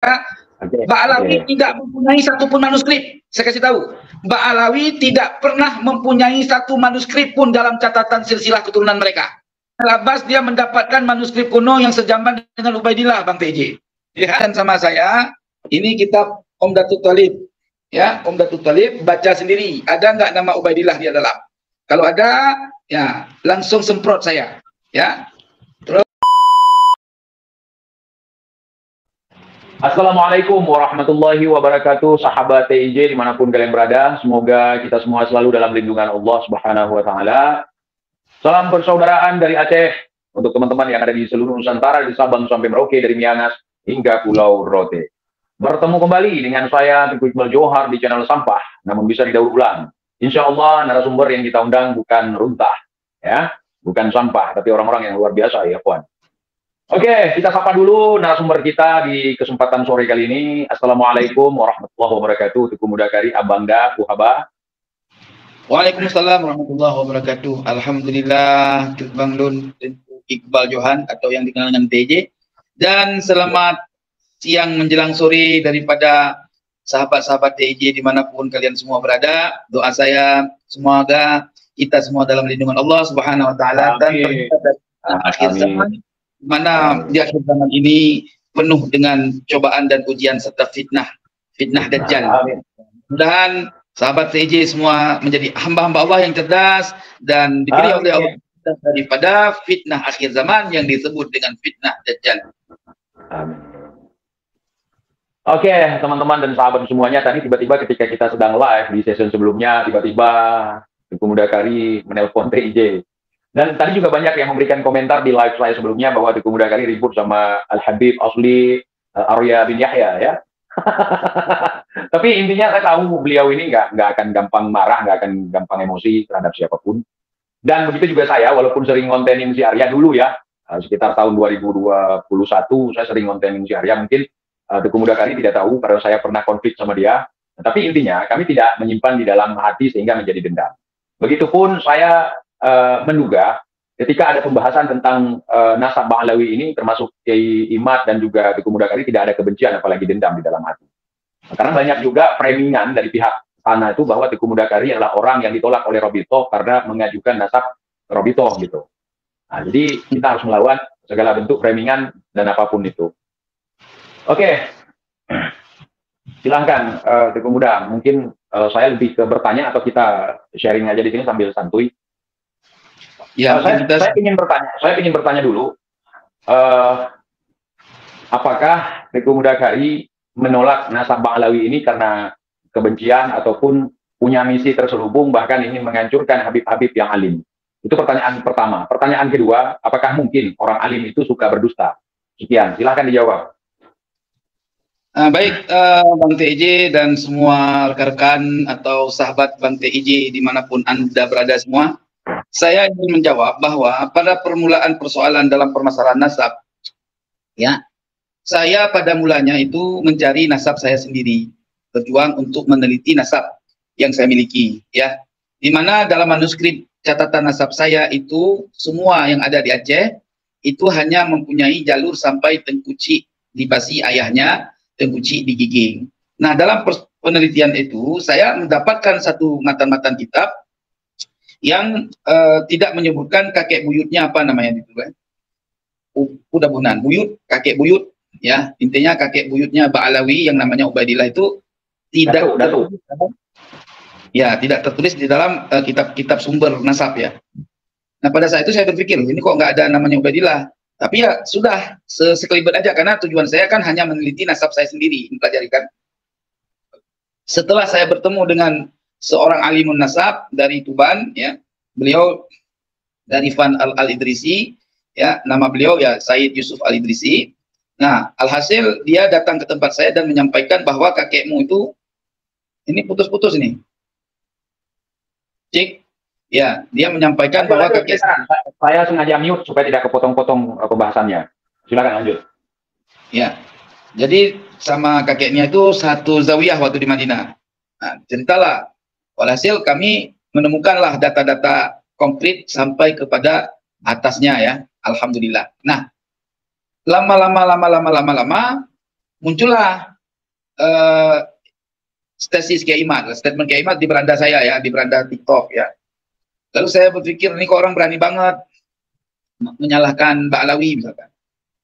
Mbak Alawi tidak mempunyai satupun manuskrip. Saya kasih tahu, Mbak Alawi tidak pernah mempunyai satu manuskrip pun dalam catatan silsilah keturunan mereka. Labas dia mendapatkan manuskrip kuno yang sejamban dengan Ubaidillah, Bang TJ. Ya, dan sama saya, ini kitab Umdatul Thalib. Ya, Umdatul Thalib, baca sendiri. Ada nggak nama Ubaidillah di dalam? Kalau ada, ya langsung semprot saya. Ya. Terus. Assalamualaikum warahmatullahi wabarakatuh, sahabat TIJ dimanapun kalian berada. Semoga kita semua selalu dalam lindungan Allah Subhanahu wa Ta'ala. Salam persaudaraan dari Aceh untuk teman-teman yang ada di seluruh Nusantara, dari Sabang sampai Merauke, dari Miangas hingga Pulau Rote. Bertemu kembali dengan saya Tengku Iqbal Johar di channel Sampah, namun bisa didaur ulang. Insya Allah narasumber yang kita undang bukan runtah, ya, bukan sampah, tapi orang-orang yang luar biasa, ya kawan. Oke, kita sapa dulu narasumber kita di kesempatan sore kali ini. Assalamualaikum warahmatullahi wabarakatuh. Tuku Muda Kari, Abangda, Kuhaba. Waalaikumsalam warahmatullahi wabarakatuh. Alhamdulillah, Bang Lun, Iqbal Johan atau yang dikenal dengan TJ. Dan selamat siang menjelang sore daripada sahabat-sahabat TJ dimanapun kalian semua berada. Doa saya semoga kita semua dalam lindungan Allah Subhanahu wa Ta'ala dan akhir zaman, mana di akhir zaman ini penuh dengan cobaan dan ujian serta fitnah Dajjal. Mudah-mudahan sahabat TJ semua menjadi hamba-hamba Allah yang cerdas dan dipilih oleh Allah daripada fitnah akhir zaman yang disebut dengan fitnah Dajjal. Amin. Oke, teman-teman dan sahabat semuanya, tadi tiba-tiba ketika kita sedang live di session sebelumnya, tiba-tiba Tuku Muda Kari menelpon TJ. Dan tadi juga banyak yang memberikan komentar di live saya sebelumnya bahwa Tuku Muda Kari ribut sama Al-Habib Asli Arya bin Yahya, ya. Tapi intinya saya tahu beliau ini nggak akan gampang marah, nggak akan gampang emosi terhadap siapapun. Dan begitu juga saya, walaupun sering ngontenin si Arya dulu ya, sekitar tahun 2021 saya sering ngontenin si Arya, mungkin Tuku Muda Kari tidak tahu karena saya pernah konflik sama dia. Tapi intinya kami tidak menyimpan di dalam hati sehingga menjadi dendam. Begitupun saya menduga ketika ada pembahasan tentang nasab Ba'alawi ini, termasuk Kiai Imad dan juga Tuku Muda Kari, tidak ada kebencian apalagi dendam di dalam hati. Karena banyak juga framing-an dari pihak sana itu bahwa Tuku Muda Kari adalah orang yang ditolak oleh Robito karena mengajukan nasab Robito gitu. Nah, jadi kita harus melawan segala bentuk framing-an dan apapun itu. Oke, silahkan Tuku Muda. Mungkin saya lebih ke bertanya atau kita sharing aja di sini sambil santuy. Ya, saya ingin bertanya dulu, apakah Tuku Muda Kari menolak nasab Ba'alawi ini karena kebencian ataupun punya misi terselubung bahkan ingin menghancurkan Habib-Habib yang alim? Itu pertanyaan pertama. Pertanyaan kedua, apakah mungkin orang alim itu suka berdusta? Sekian, silahkan dijawab. Baik, Bang TJ dan semua rekan-rekan atau sahabat Bang TJ dimanapun Anda berada semua. Saya ingin menjawab bahwa pada permulaan persoalan dalam permasalahan nasab, ya, saya pada mulanya itu mencari nasab saya sendiri, berjuang untuk meneliti nasab yang saya miliki, ya, di mana dalam manuskrip catatan nasab saya itu semua yang ada di Aceh itu hanya mempunyai jalur sampai Tengkuci di Basi ayahnya, Tengkuci di Giging. Nah, dalam penelitian itu saya mendapatkan satu matan-matan kitab yang tidak menyebutkan kakek buyutnya apa namanya itu kan, udah bunan buyut, kakek buyut, ya, intinya kakek buyutnya Ba'alawi yang namanya Ubaidillah itu tidak tidak tertulis di dalam kitab-kitab sumber nasab, ya. Nah, pada saat itu saya berpikir ini kok nggak ada namanya Ubaidillah, tapi ya sudah sekelibet aja karena tujuan saya kan hanya meneliti nasab saya sendiri, mempelajari kan. Setelah saya bertemu dengan seorang alimun nasab dari Tuban, ya, beliau dari Van Al-Idrisi, ya, nama beliau ya Said Yusuf Al-Idrisi. Nah, alhasil dia datang ke tempat saya dan menyampaikan bahwa kakekmu itu ini putus-putus ini. Cik, ya, dia menyampaikan bahwa kakek saya sengaja mute supaya tidak kepotong-potong pembahasannya. Silakan lanjut. Ya, jadi sama kakeknya itu satu zawiyah waktu di Madinah. Nah, ceritalah. Walhasil kami menemukanlah data-data konkret sampai kepada atasnya, ya, alhamdulillah. Nah, lama-lama muncullah tesis Kiai Imad, statement Kiai Imad di beranda saya ya, di beranda TikTok ya. Lalu saya berpikir, ini kok orang berani banget menyalahkan Mbak Alawi misalkan.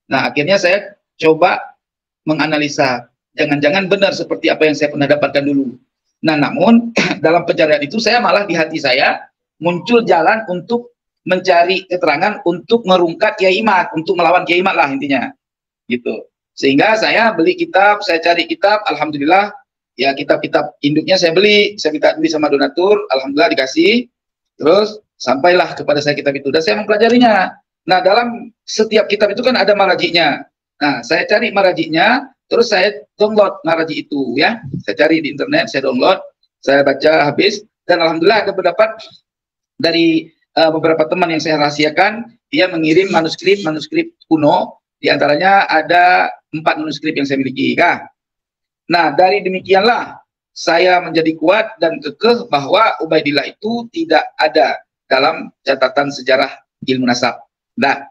Nah, akhirnya saya coba menganalisa, jangan-jangan benar seperti apa yang saya pernah dapatkan dulu. Nah, namun dalam pencarian itu saya malah di hati saya muncul jalan untuk mencari keterangan untuk merungkat Kiai Imad, untuk melawan Kiai Imad lah intinya. Gitu. Sehingga saya beli kitab, saya cari kitab, alhamdulillah ya kitab-kitab induknya saya beli, saya minta beli sama donatur, alhamdulillah dikasih. Terus sampailah kepada saya kitab itu dan saya mempelajarinya. Nah, dalam setiap kitab itu kan ada marajiknya. Nah, saya cari marajiknya, terus saya download marajik itu ya. Saya cari di internet, saya download, saya baca habis, dan alhamdulillah ada pendapat dari beberapa teman yang saya rahasiakan, dia mengirim manuskrip kuno, di antaranya ada 4 manuskrip yang saya miliki. Nah, dari demikianlah saya menjadi kuat dan kekeh bahwa Ubaidillah itu tidak ada dalam catatan sejarah ilmu nasab. Nah,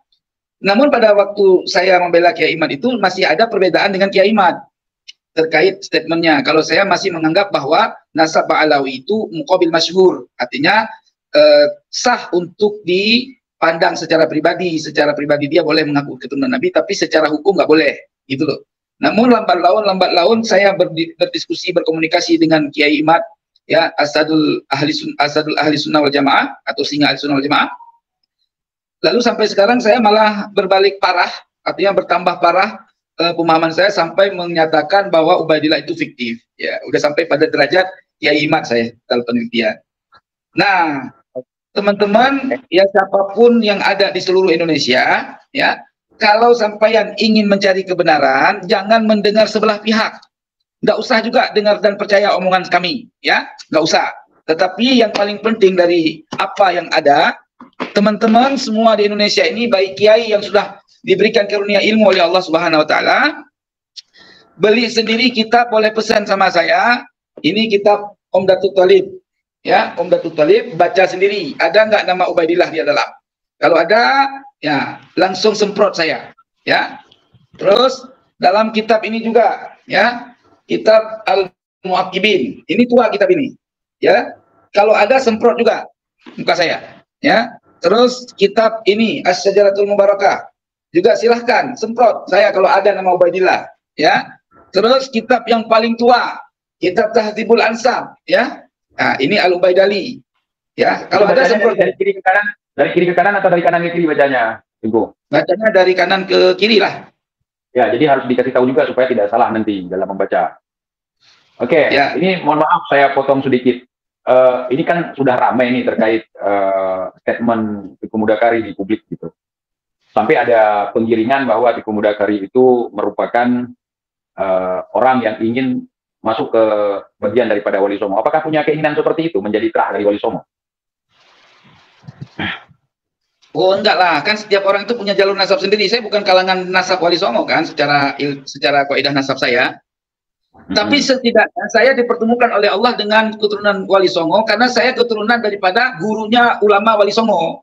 namun pada waktu saya membela Kiai Imad itu masih ada perbedaan dengan Kiai Imad terkait statementnya. Kalau saya masih menganggap bahwa nasab Ba'alawi itu muqabil masyhur, artinya sah untuk dipandang secara pribadi. Secara pribadi dia boleh mengaku keturunan Nabi, tapi secara hukum nggak boleh, gitu loh. Namun lambat laun saya berdiskusi, berkomunikasi dengan Kiai Imad, ya Asadul Ahli Sunnah wal Jamaah atau Singa Ahli Sunnah wal Jamaah. Lalu sampai sekarang saya malah berbalik parah, artinya bertambah parah pemahaman saya sampai menyatakan bahwa Ubaidillah itu fiktif. Ya, udah sampai pada derajat Kiai Imad saya dalam penelitian. Nah, teman-teman, ya siapapun yang ada di seluruh Indonesia, ya, kalau sampai yang ingin mencari kebenaran, jangan mendengar sebelah pihak. Nggak usah juga dengar dan percaya omongan kami, ya, nggak usah. Tetapi yang paling penting dari apa yang ada, teman-teman semua di Indonesia ini, baik kiai yang sudah diberikan karunia ilmu oleh Allah Subhanahu wa taala, beli sendiri kitab, boleh pesan sama saya, ini kitab Umdatul Thalib. Ya, Umdatul Thalib, baca sendiri. Ada nggak nama Ubaidillah di dalam? Kalau ada, ya langsung semprot saya. Ya. Terus dalam kitab ini juga, ya, kitab Al-Mu'aqibin. Ini tua kitab ini. Ya. Kalau ada semprot juga muka saya. Ya. Terus kitab ini Asy-Syajaratul Mubarakah. Juga silahkan semprot saya kalau ada nama Ubaidillah. Ya. Terus kitab yang paling tua, kitab Tahdzibul Ansab, ya. Nah, ini Al-Ubaidali. Ya, kalau ada semprot dari kiri ke kanan atau dari kanan ke kiri bacanya, Ibu? Bacanya dari kanan ke kiri lah. Ya, jadi harus dikasih tahu juga supaya tidak salah nanti dalam membaca. Oke, ya. Ini mohon maaf saya potong sedikit. Ini kan sudah ramai nih terkait statement Teuku Mudakari di publik gitu. Sampai ada penggiringan bahwa Teuku Mudakari itu merupakan orang yang ingin masuk ke bagian daripada Wali Songo. Apakah punya keinginan seperti itu, menjadi terah dari Wali Songo? Oh enggak lah, kan setiap orang itu punya jalur nasab sendiri. Saya bukan kalangan nasab Wali Songo kan, secara kaidah nasab saya. Tapi setidaknya saya dipertemukan oleh Allah dengan keturunan Wali Songo, karena saya keturunan daripada gurunya ulama Wali Songo.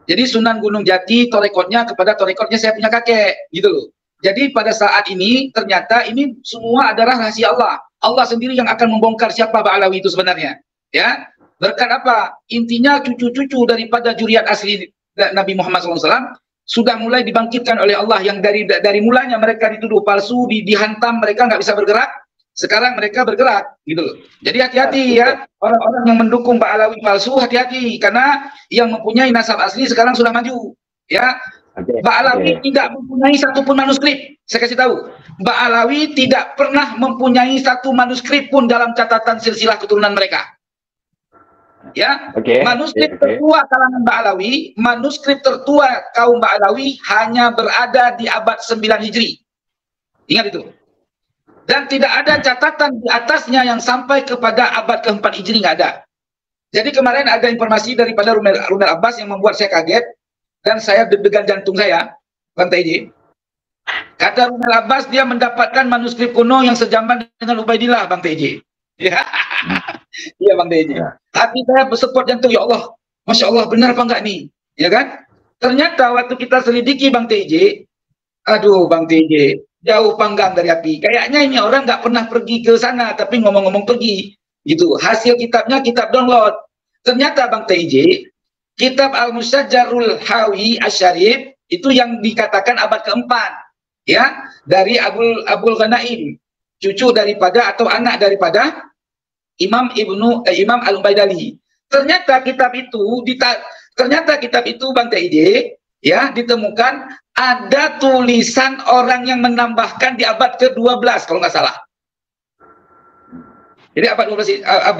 Jadi Sunan Gunung Jati, torekotnya kepada torekotnya saya punya kakek, gitu loh. Jadi pada saat ini ternyata ini semua adalah rahasia Allah. Allah sendiri yang akan membongkar siapa Ba'alawi itu sebenarnya. Ya, berkat apa? Intinya cucu-cucu daripada juriat asli Nabi Muhammad SAW sudah mulai dibangkitkan oleh Allah, yang dari mulanya mereka dituduh palsu, dihantam, mereka nggak bisa bergerak. Sekarang mereka bergerak, gitu loh. Jadi hati-hati ya, orang-orang yang mendukung Ba'alawi palsu, hati-hati, karena yang mempunyai nasab asli sekarang sudah maju. Ya. Ba'alawi tidak mempunyai satupun manuskrip. Saya kasih tahu, Ba'alawi tidak pernah mempunyai satu manuskrip pun dalam catatan silsilah keturunan mereka. Ya, manuskrip tertua kalangan Ba'alawi, manuskrip tertua kaum Ba'alawi hanya berada di abad 9 Hijri. Ingat itu. Dan tidak ada catatan di atasnya yang sampai kepada abad ke-4 Hijri, nggak ada. Jadi kemarin ada informasi daripada Rumel Abbas yang membuat saya kaget. Dan saya deg-degan jantung saya, Bang TJ. Kata Rumel Abbas, dia mendapatkan manuskrip kuno yang sejaman dengan Ubaidillah, Bang TJ. Iya, Bang TJ. Hati saya bersupport jantung, ya Allah, Masya Allah, benar apa enggak nih? Ya kan? Ternyata waktu kita selidiki, Bang TJ, aduh Bang TJ, jauh panggang dari api. Kayaknya ini orang nggak pernah pergi ke sana, tapi ngomong-ngomong pergi. Gitu. Hasil kitabnya kitab download. Ternyata Bang TJ, kitab Al-Mustajjarul Hawi Asy-Syarif itu yang dikatakan abad keempat, ya, dari Abul Ghanaim, cucu daripada atau anak daripada Imam Al-Ubaidali. Ternyata kitab itu Bang TJ, ya, ditemukan ada tulisan orang yang menambahkan di abad ke-12 kalau nggak salah. Jadi abad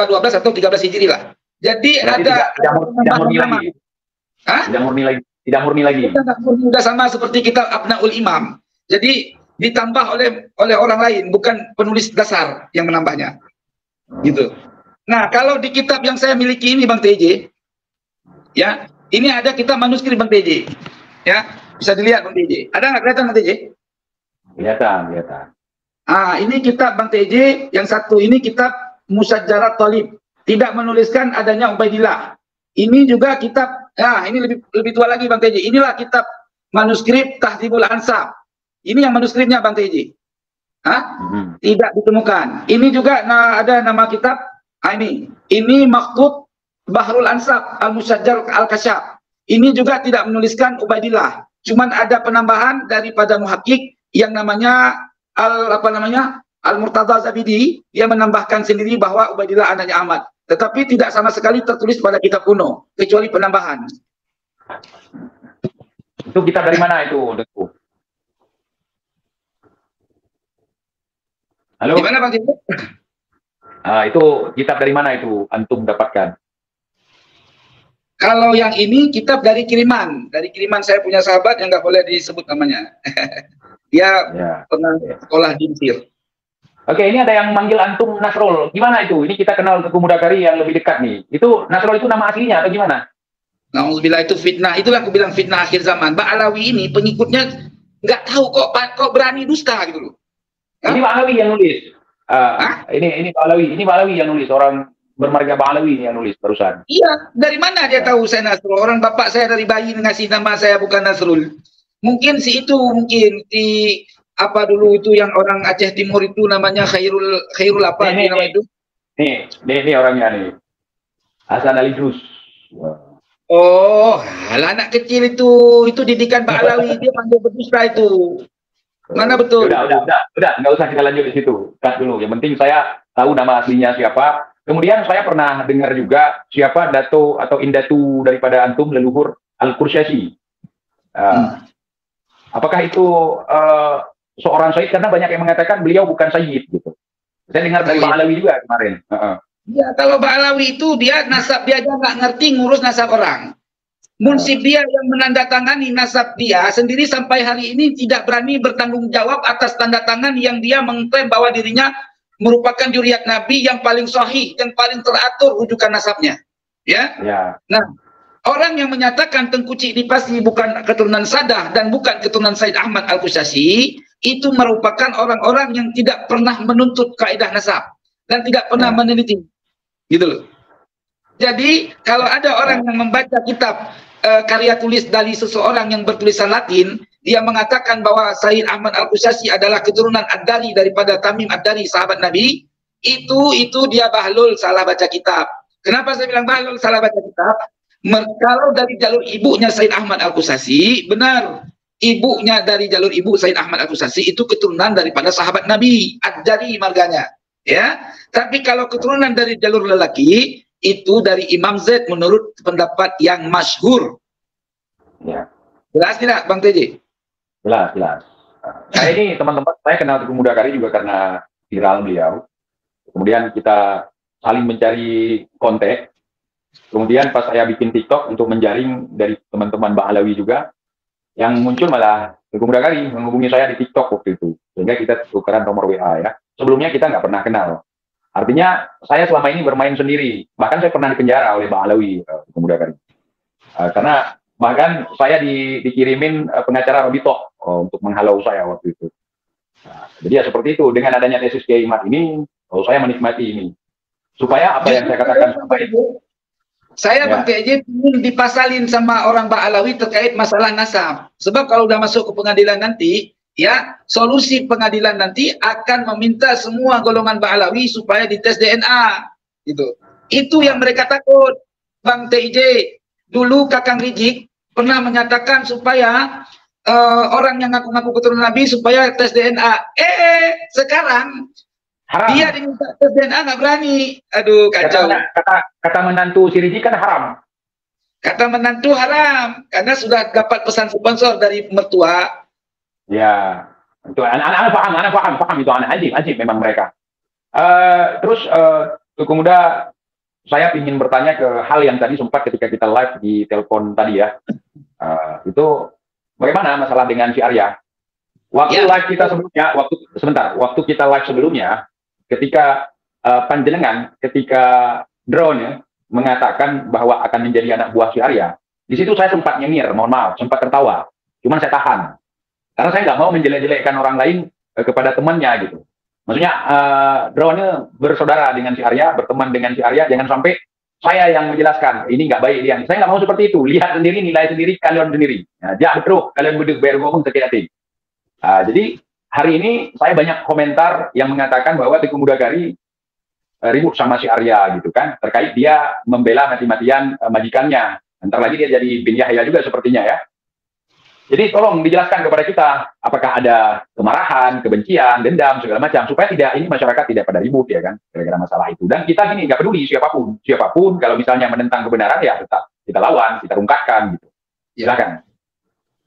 12 atau 13 Hijri lah. Jadi berarti ada tidak murni lagi. Tidak murni lagi. Sudah sama seperti kitab Abnaul Imam. Jadi ditambah oleh orang lain, bukan penulis dasar yang menambahnya. Gitu. Nah, kalau di kitab yang saya miliki ini Bang TJ, ya, ini ada kitab manuskrip Bang TJ. Ya, bisa dilihat Bang TJ. Ada nggak kelihatan Bang TJ? Kelihatan. Ini kitab Bang TJ, yang satu ini kitab Mustajjarat Thalib, tidak menuliskan adanya Ubaidillah. Ini juga kitab, ini lebih tua lagi Bang TJ. Inilah kitab manuskrip Tahdzibul Ansab. Ini yang manuskripnya Bang TJ. Tidak ditemukan. Ini juga ada nama kitab, ini Maktub Bahrul Ansab Al-Mustajjar Al-Kasyaf. Ini juga tidak menuliskan Ubaidillah. Cuman ada penambahan daripada muhakkik yang namanya Al-Murtadha Zabidi, dia menambahkan sendiri bahwa Ubaidillah anaknya Ahmad. Tetapi tidak sama sekali tertulis pada kitab kuno, kecuali penambahan. Itu kitab dari mana itu, Dekku? Halo? Di mana Bang Tito? Itu kitab dari mana itu antum dapatkan? Kalau yang ini kitab dari kiriman. Dari kiriman saya punya sahabat yang nggak boleh disebut namanya. Dia pernah sekolah di Mesir. Oke, ini ada yang manggil antum Nasrul. Gimana itu? Ini kita kenal Teguh Mudakari yang lebih dekat nih. Itu Nasrul itu nama aslinya atau gimana? Nauzubillah, itu fitnah. Itulah aku bilang fitnah akhir zaman. Mbak Alawi ini pengikutnya nggak tahu kok berani dusta gitu loh. Ini Pak Alawi yang nulis. Ini Pak Alawi yang nulis, orang bermarga Pak Alawi yang nulis barusan. Iya, dari mana dia tahu saya Nasrul? Orang bapak saya dari bayi ngasih nama saya bukan Nasrul. Mungkin di apa dulu itu yang orang Aceh Timur itu namanya Khairul apa nama itu? Nih orangnya nih. Hasan Ali Drus. Oh, anak kecil itu didikan Pak Alawi, dia panggil berdusta itu. Mana betul? Udah, nggak usah kita lanjut di situ. Cut dulu. Yang penting saya tahu nama aslinya siapa. Kemudian saya pernah dengar juga siapa dato atau indatu daripada antum leluhur Al-Qursyasi. Apakah itu seorang syahid? Karena banyak yang mengatakan beliau bukan syahid gitu. Saya dengar dari Pak Alawi juga kemarin. Ya, kalau Pak Alawi itu dia nasab dia aja nggak ngerti ngurus nasab orang. Munsib dia yang menandatangani nasab dia sendiri sampai hari ini tidak berani bertanggung jawab atas tanda tangan yang dia mengklaim bahwa dirinya merupakan juriat Nabi yang paling sahih dan paling teratur rujukan nasabnya. Ya. Nah, orang yang menyatakan Tengku Cik Dipasi bukan keturunan Sadah dan bukan keturunan Said Ahmad Al-Qushashi, itu merupakan orang-orang yang tidak pernah menuntut kaidah nasab dan tidak pernah meneliti. Gitu loh. Jadi kalau ada orang yang membaca kitab karya tulis dari seseorang yang bertulisan Latin, dia mengatakan bahwa Said Ahmad Al-Qushashi adalah keturunan Ad-Dari daripada Tamim Ad-Dari sahabat Nabi, itu dia bahlul, salah baca kitab. Kenapa saya bilang bahlul, salah baca kitab? Kalau dari jalur ibunya Said Ahmad Al-Qushashi, benar. Ibunya dari jalur ibu Said Ahmad Al-Qushashi itu keturunan daripada sahabat Nabi, Ad-Dari marganya. Ya, tapi kalau keturunan dari jalur lelaki itu dari Imam Zaid menurut pendapat yang masyhur. Ya. Jelas tidak Bang TJ? Jelas. Nah, ini teman-teman, saya kenal Teguh Mudakari juga karena viral beliau. Kemudian kita saling mencari kontak. Kemudian pas saya bikin TikTok untuk menjaring dari teman-teman Mbak Alawi juga, yang muncul malah Teguh Mudakari menghubungi saya di TikTok waktu itu. Sehingga kita tukeran nomor WA ya. Sebelumnya kita nggak pernah kenal. Artinya saya selama ini bermain sendiri. Bahkan saya pernah dipenjara oleh Mbak Alawi, kemudian karena bahkan saya dikirimin pengacara Robito untuk menghalau saya waktu itu. Jadi ya seperti itu. Dengan adanya tesis Kiai Imad ini, saya menikmati ini. Supaya apa yang saya katakan sampai itu. Saya Bang TJ ingin dipasalin sama orang Mbak Alawi terkait masalah nasab. Sebab kalau udah masuk ke pengadilan nanti, ya, solusi pengadilan nanti akan meminta semua golongan Ba'alawi supaya dites DNA. Gitu. Itu yang mereka takut, Bang TIJ. Dulu Kakang Rijik pernah menyatakan supaya orang yang ngaku-ngaku keturunan Nabi supaya tes DNA. Sekarang haram. Dia diminta tes DNA nggak berani. Aduh, kacau. Kata menantu si Rijik kan haram. Kata menantu haram karena sudah dapat pesan sponsor dari mertua. Ya, itu anak paham itu anak ajib memang mereka. Terus Tuku Muda, saya ingin bertanya ke hal yang tadi sempat ketika kita live di telepon tadi ya. Itu bagaimana masalah dengan si Arya? Waktu live kita sebelumnya, waktu kita live sebelumnya, ketika panjenengan, ketika drone ya, mengatakan bahwa akan menjadi anak buah si Arya, di situ saya sempat nyengir, mohon maaf, sempat tertawa. Cuman saya tahan. Karena saya nggak mau menjelek-jelekkan orang lain kepada temannya gitu. Maksudnya drone bersaudara dengan si Arya, berteman dengan si Arya, jangan sampai saya yang menjelaskan ini nggak baik dia. Saya nggak mau seperti itu. Lihat sendiri, nilai sendiri, kalian sendiri. Jah bro, kalian berdua bayar ngomong sakit hati. Jadi hari ini saya banyak komentar yang mengatakan bahwa Tuku Muda Kari ribut sama si Arya gitu kan, terkait dia membela mati-matian majikannya. Ntar lagi dia jadi bin Yahya juga sepertinya ya. Jadi tolong dijelaskan kepada kita, apakah ada kemarahan, kebencian, dendam, segala macam, supaya ini masyarakat tidak pada ribut ya kan, gara-gara masalah itu. Dan kita gini, nggak peduli siapapun kalau misalnya menentang kebenaran ya tetap kita lawan, kita rungkatkan gitu. Silakan.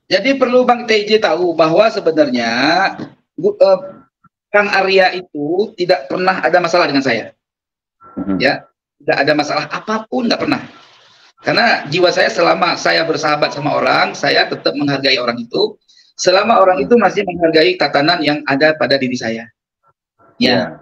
Jadi perlu Bang TJ tahu bahwa sebenarnya Kang Arya itu tidak pernah ada masalah dengan saya. Ya, tidak ada masalah apapun, nggak pernah. Karena jiwa saya selama saya bersahabat sama orang, saya tetap menghargai orang itu. Selama orang itu masih menghargai tatanan yang ada pada diri saya. Ya.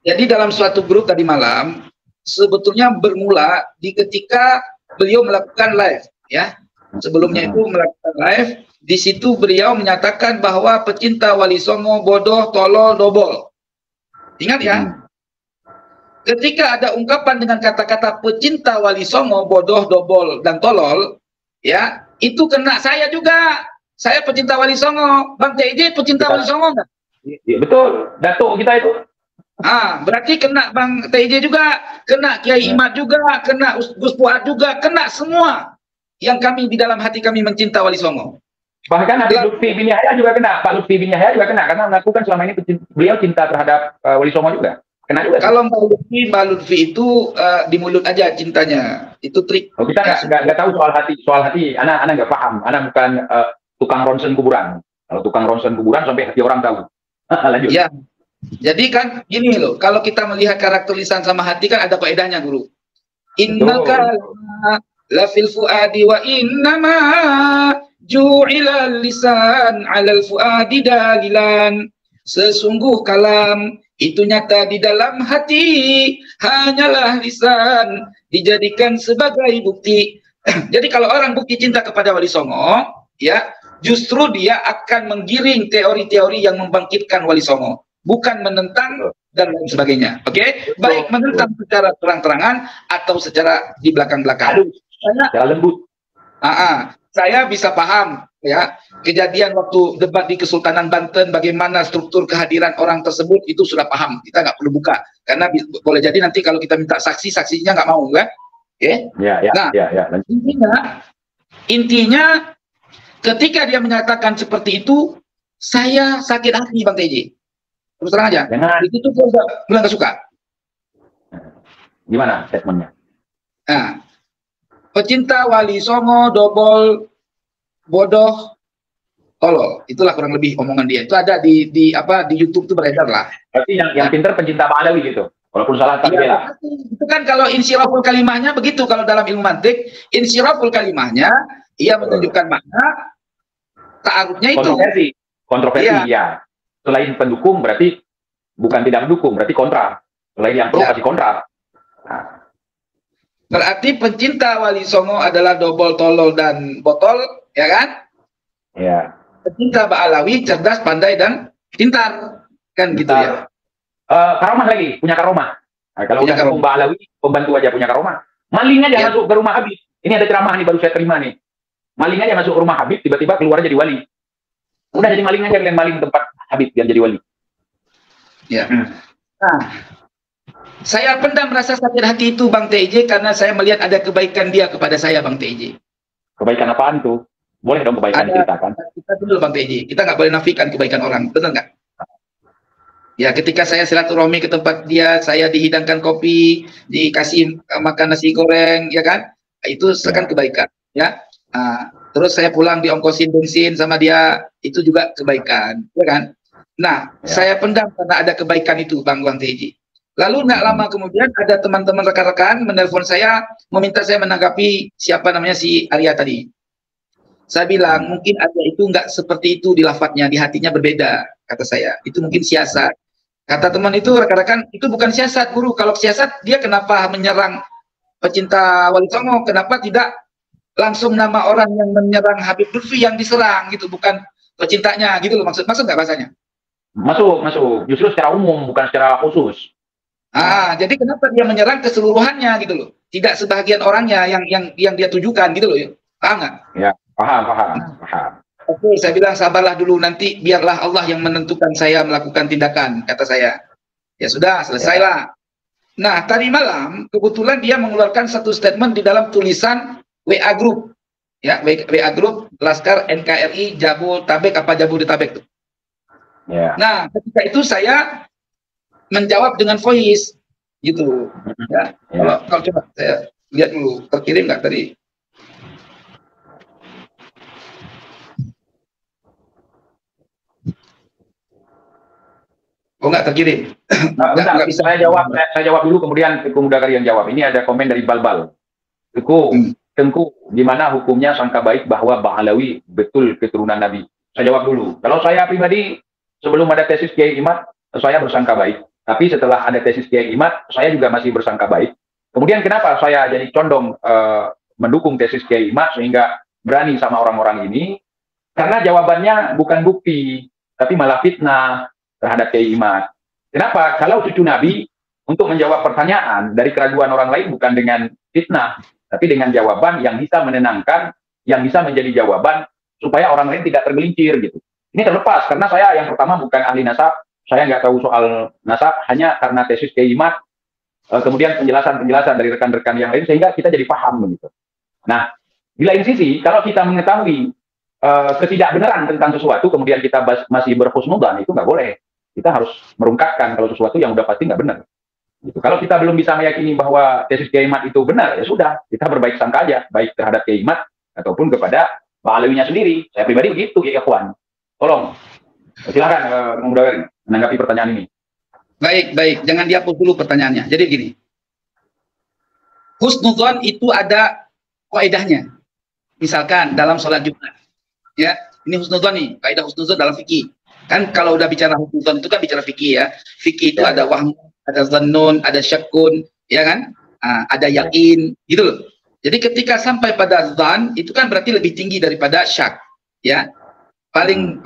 Jadi dalam suatu grup tadi malam, sebetulnya bermula di ketika beliau melakukan live. Ya, sebelumnya itu melakukan live. Di situ beliau menyatakan bahwa pecinta Wali Songo bodoh, tolol, dobol. Ingat ya? Ketika ada ungkapan dengan kata-kata pecinta Wali Songo, bodoh, dobol, dan tolol, ya, itu kena saya juga. Saya pecinta Wali Songo. Bang TJ pecinta Wali Songo nggak? Ya, betul, Datuk kita itu. Berarti kena Bang TJ juga, kena Kiai Imad juga, kena Gus Fuad juga, kena semua. Yang kami di dalam hati kami mencinta Wali Songo. Bahkan Habib Lutfi bin Yahya juga kena, Pak Lutfi bin Yahya juga kena, karena mengaku kan selama ini beliau cinta terhadap Wali Songo juga. Kena juga. Kalau Mbak Lutfi itu di mulut aja cintanya, itu trik. Oh, kita nggak tahu soal hati. Anak nggak paham. Anak bukan tukang ronsen kuburan. Kalau tukang ronsen kuburan sampai hati orang tahu. Lanjut. Ya, jadi kan gini loh. Kalau kita melihat karakter lisan sama hati kan ada faedahnya, Guru. Innaka lafil fuadi wa innama ju'ila lisan 'alal fuadi dalilan. Sesungguh kalam itu nyata di dalam hati, hanyalah lisan dijadikan sebagai bukti. Jadi kalau orang bukti cinta kepada Wali Songo, ya, justru dia akan menggiring teori-teori yang membangkitkan Wali Songo, bukan menentang dan lain sebagainya. Oke? Baik menentang secara terang-terangan atau secara di belakang-belakang. Secara lembut. Saya bisa paham ya kejadian waktu debat di Kesultanan Banten, bagaimana struktur kehadiran orang tersebut, itu sudah paham, kita nggak perlu buka karena boleh jadi nanti kalau kita minta saksinya nggak mau kan. Oke? Nah, intinya ketika dia menyatakan seperti itu, saya sakit hati Bang TJ, terus terang aja. Itu tuh saya udah nggak suka. Gimana statementnya? Pecinta Wali Songo, dobol, bodoh, tolol. Itulah kurang lebih omongan dia. Itu ada di YouTube itu beredar lah. Berarti yang pintar pencinta Ba'alawi gitu. Walaupun salah tak bela. Itu kan kalau insiraful kalimahnya begitu, kalau dalam ilmu mantik, insiraful kalimahnya ia menunjukkan makna ta'arufnya itu. Kontroversi ya. Selain pendukung berarti bukan tidak mendukung, berarti kontra. Selain yang pro pasti kontra. Berarti pencinta Wali Songo adalah dobol, tolol, dan botol, ya kan? Ya. Pencinta Ba'alawi cerdas, pandai, dan pintar, kan gitu ya. Karomah lagi, punya karomah. Nah, kalau udah ngomong Ba'alawi, pembantu aja punya karomah. Maling aja masuk ke rumah Habib. Ini ada ceramah nih baru saya terima nih. Maling aja masuk ke rumah Habib, tiba-tiba keluar jadi wali. Udah jadi maling aja, kalian maling tempat Habib biar jadi wali. Ya. Nah, saya pendam rasa sakit hati itu Bang TJ karena saya melihat ada kebaikan dia kepada saya Bang TJ. Kebaikan apaan tuh? Boleh dong kebaikan ceritakan. Kita dulu Bang TJ, kita nggak boleh nafikan kebaikan orang, benar nggak? Ya, ketika saya silaturahmi ke tempat dia, saya dihidangkan kopi, dikasih makan nasi goreng, ya kan? Itu kan kebaikan, ya. Nah, terus saya pulang diongkosin bensin sama dia, itu juga kebaikan, ya kan? Nah, saya pendam karena ada kebaikan itu, Bang TJ. Lalu nggak lama kemudian ada teman-teman rekan-rekan menelpon saya, meminta saya menanggapi siapa namanya si Arya tadi. Saya bilang mungkin Arya itu nggak seperti itu di lafadznya, di hatinya berbeda, kata saya. Itu mungkin siasat. Kata teman itu, rekan-rekan, itu bukan siasat, guru. Kalau siasat, dia kenapa menyerang pecinta Wali Songo? Kenapa tidak langsung nama orang yang menyerang Habib Lutfi yang diserang gitu, bukan pecintanya gitu loh, maksud nggak bahasanya? Masuk. Justru secara umum, bukan secara khusus. Jadi kenapa dia menyerang keseluruhannya gitu loh? Tidak sebagian orangnya yang dia tujukan gitu loh. Paham nggak? Ya, paham. Oke, saya bilang sabarlah dulu, nanti biarlah Allah yang menentukan saya melakukan tindakan, kata saya. Ya sudah, selesailah. Nah, tadi malam kebetulan dia mengeluarkan satu statement di dalam tulisan WA Group. Ya, WA Group Laskar NKRI Jabodetabek apa Jabodetabek tuh. Ya. Nah, ketika itu saya menjawab dengan voice gitu. Ya. Kalau coba saya lihat dulu, terkirim nggak tadi? Oh, nggak terkirim. Nggak bisa. Saya jawab dulu, kemudian Pemuda Kari yang jawab. Ini ada komen dari Balbal. Tengku, gimana hukumnya sangka baik bahwa Bahalawi betul keturunan Nabi? Saya jawab dulu. Kalau saya pribadi, sebelum ada tesis Kiai Imad, saya bersangka baik. Tapi setelah ada tesis Kiai Imad, saya juga masih bersangka baik. Kemudian kenapa saya jadi condong mendukung tesis Kiai Imad sehingga berani sama orang-orang ini? Karena jawabannya bukan bukti, tapi malah fitnah terhadap Kiai Imad. Kenapa? Kalau cucu Nabi untuk menjawab pertanyaan dari keraguan orang lain bukan dengan fitnah, tapi dengan jawaban yang bisa menenangkan, yang bisa menjadi jawaban supaya orang lain tidak tergelincir gitu. Ini terlepas karena saya yang pertama bukan ahli nasab, saya nggak tahu soal nasab, hanya karena tesis Kiai Imad, kemudian penjelasan-penjelasan dari rekan-rekan yang lain sehingga kita jadi paham begitu. Nah, di lain sisi kalau kita mengetahui ketidakbenaran tentang sesuatu kemudian kita masih berhusnudzan, itu nggak boleh. Kita harus merungkapkan kalau sesuatu yang udah pasti nggak benar. Gitu. Kalau kita belum bisa meyakini bahwa tesis Kiai Imad itu benar, ya sudah, kita berbaik sangka aja, baik terhadap Kiai Imad ataupun kepada Bahalawinya sendiri. Saya pribadi begitu, ya kawan. Tolong, silakan Pemuda Kari menanggapi pertanyaan ini. Baik, jangan dihapus dulu pertanyaannya. Jadi gini, husnudzon itu ada kaidahnya. Misalkan dalam sholat Jumat, ya, ini husnudzon nih, kaidah husnudzon dalam fikih. Kan kalau udah bicara husnudzon itu kan bicara fikih ya. Fikih itu ada wahm, ada zannun, ada syakkun, ya kan? Ada yakin, gitu loh. Jadi ketika sampai pada zan, itu kan berarti lebih tinggi daripada syak, ya. Paling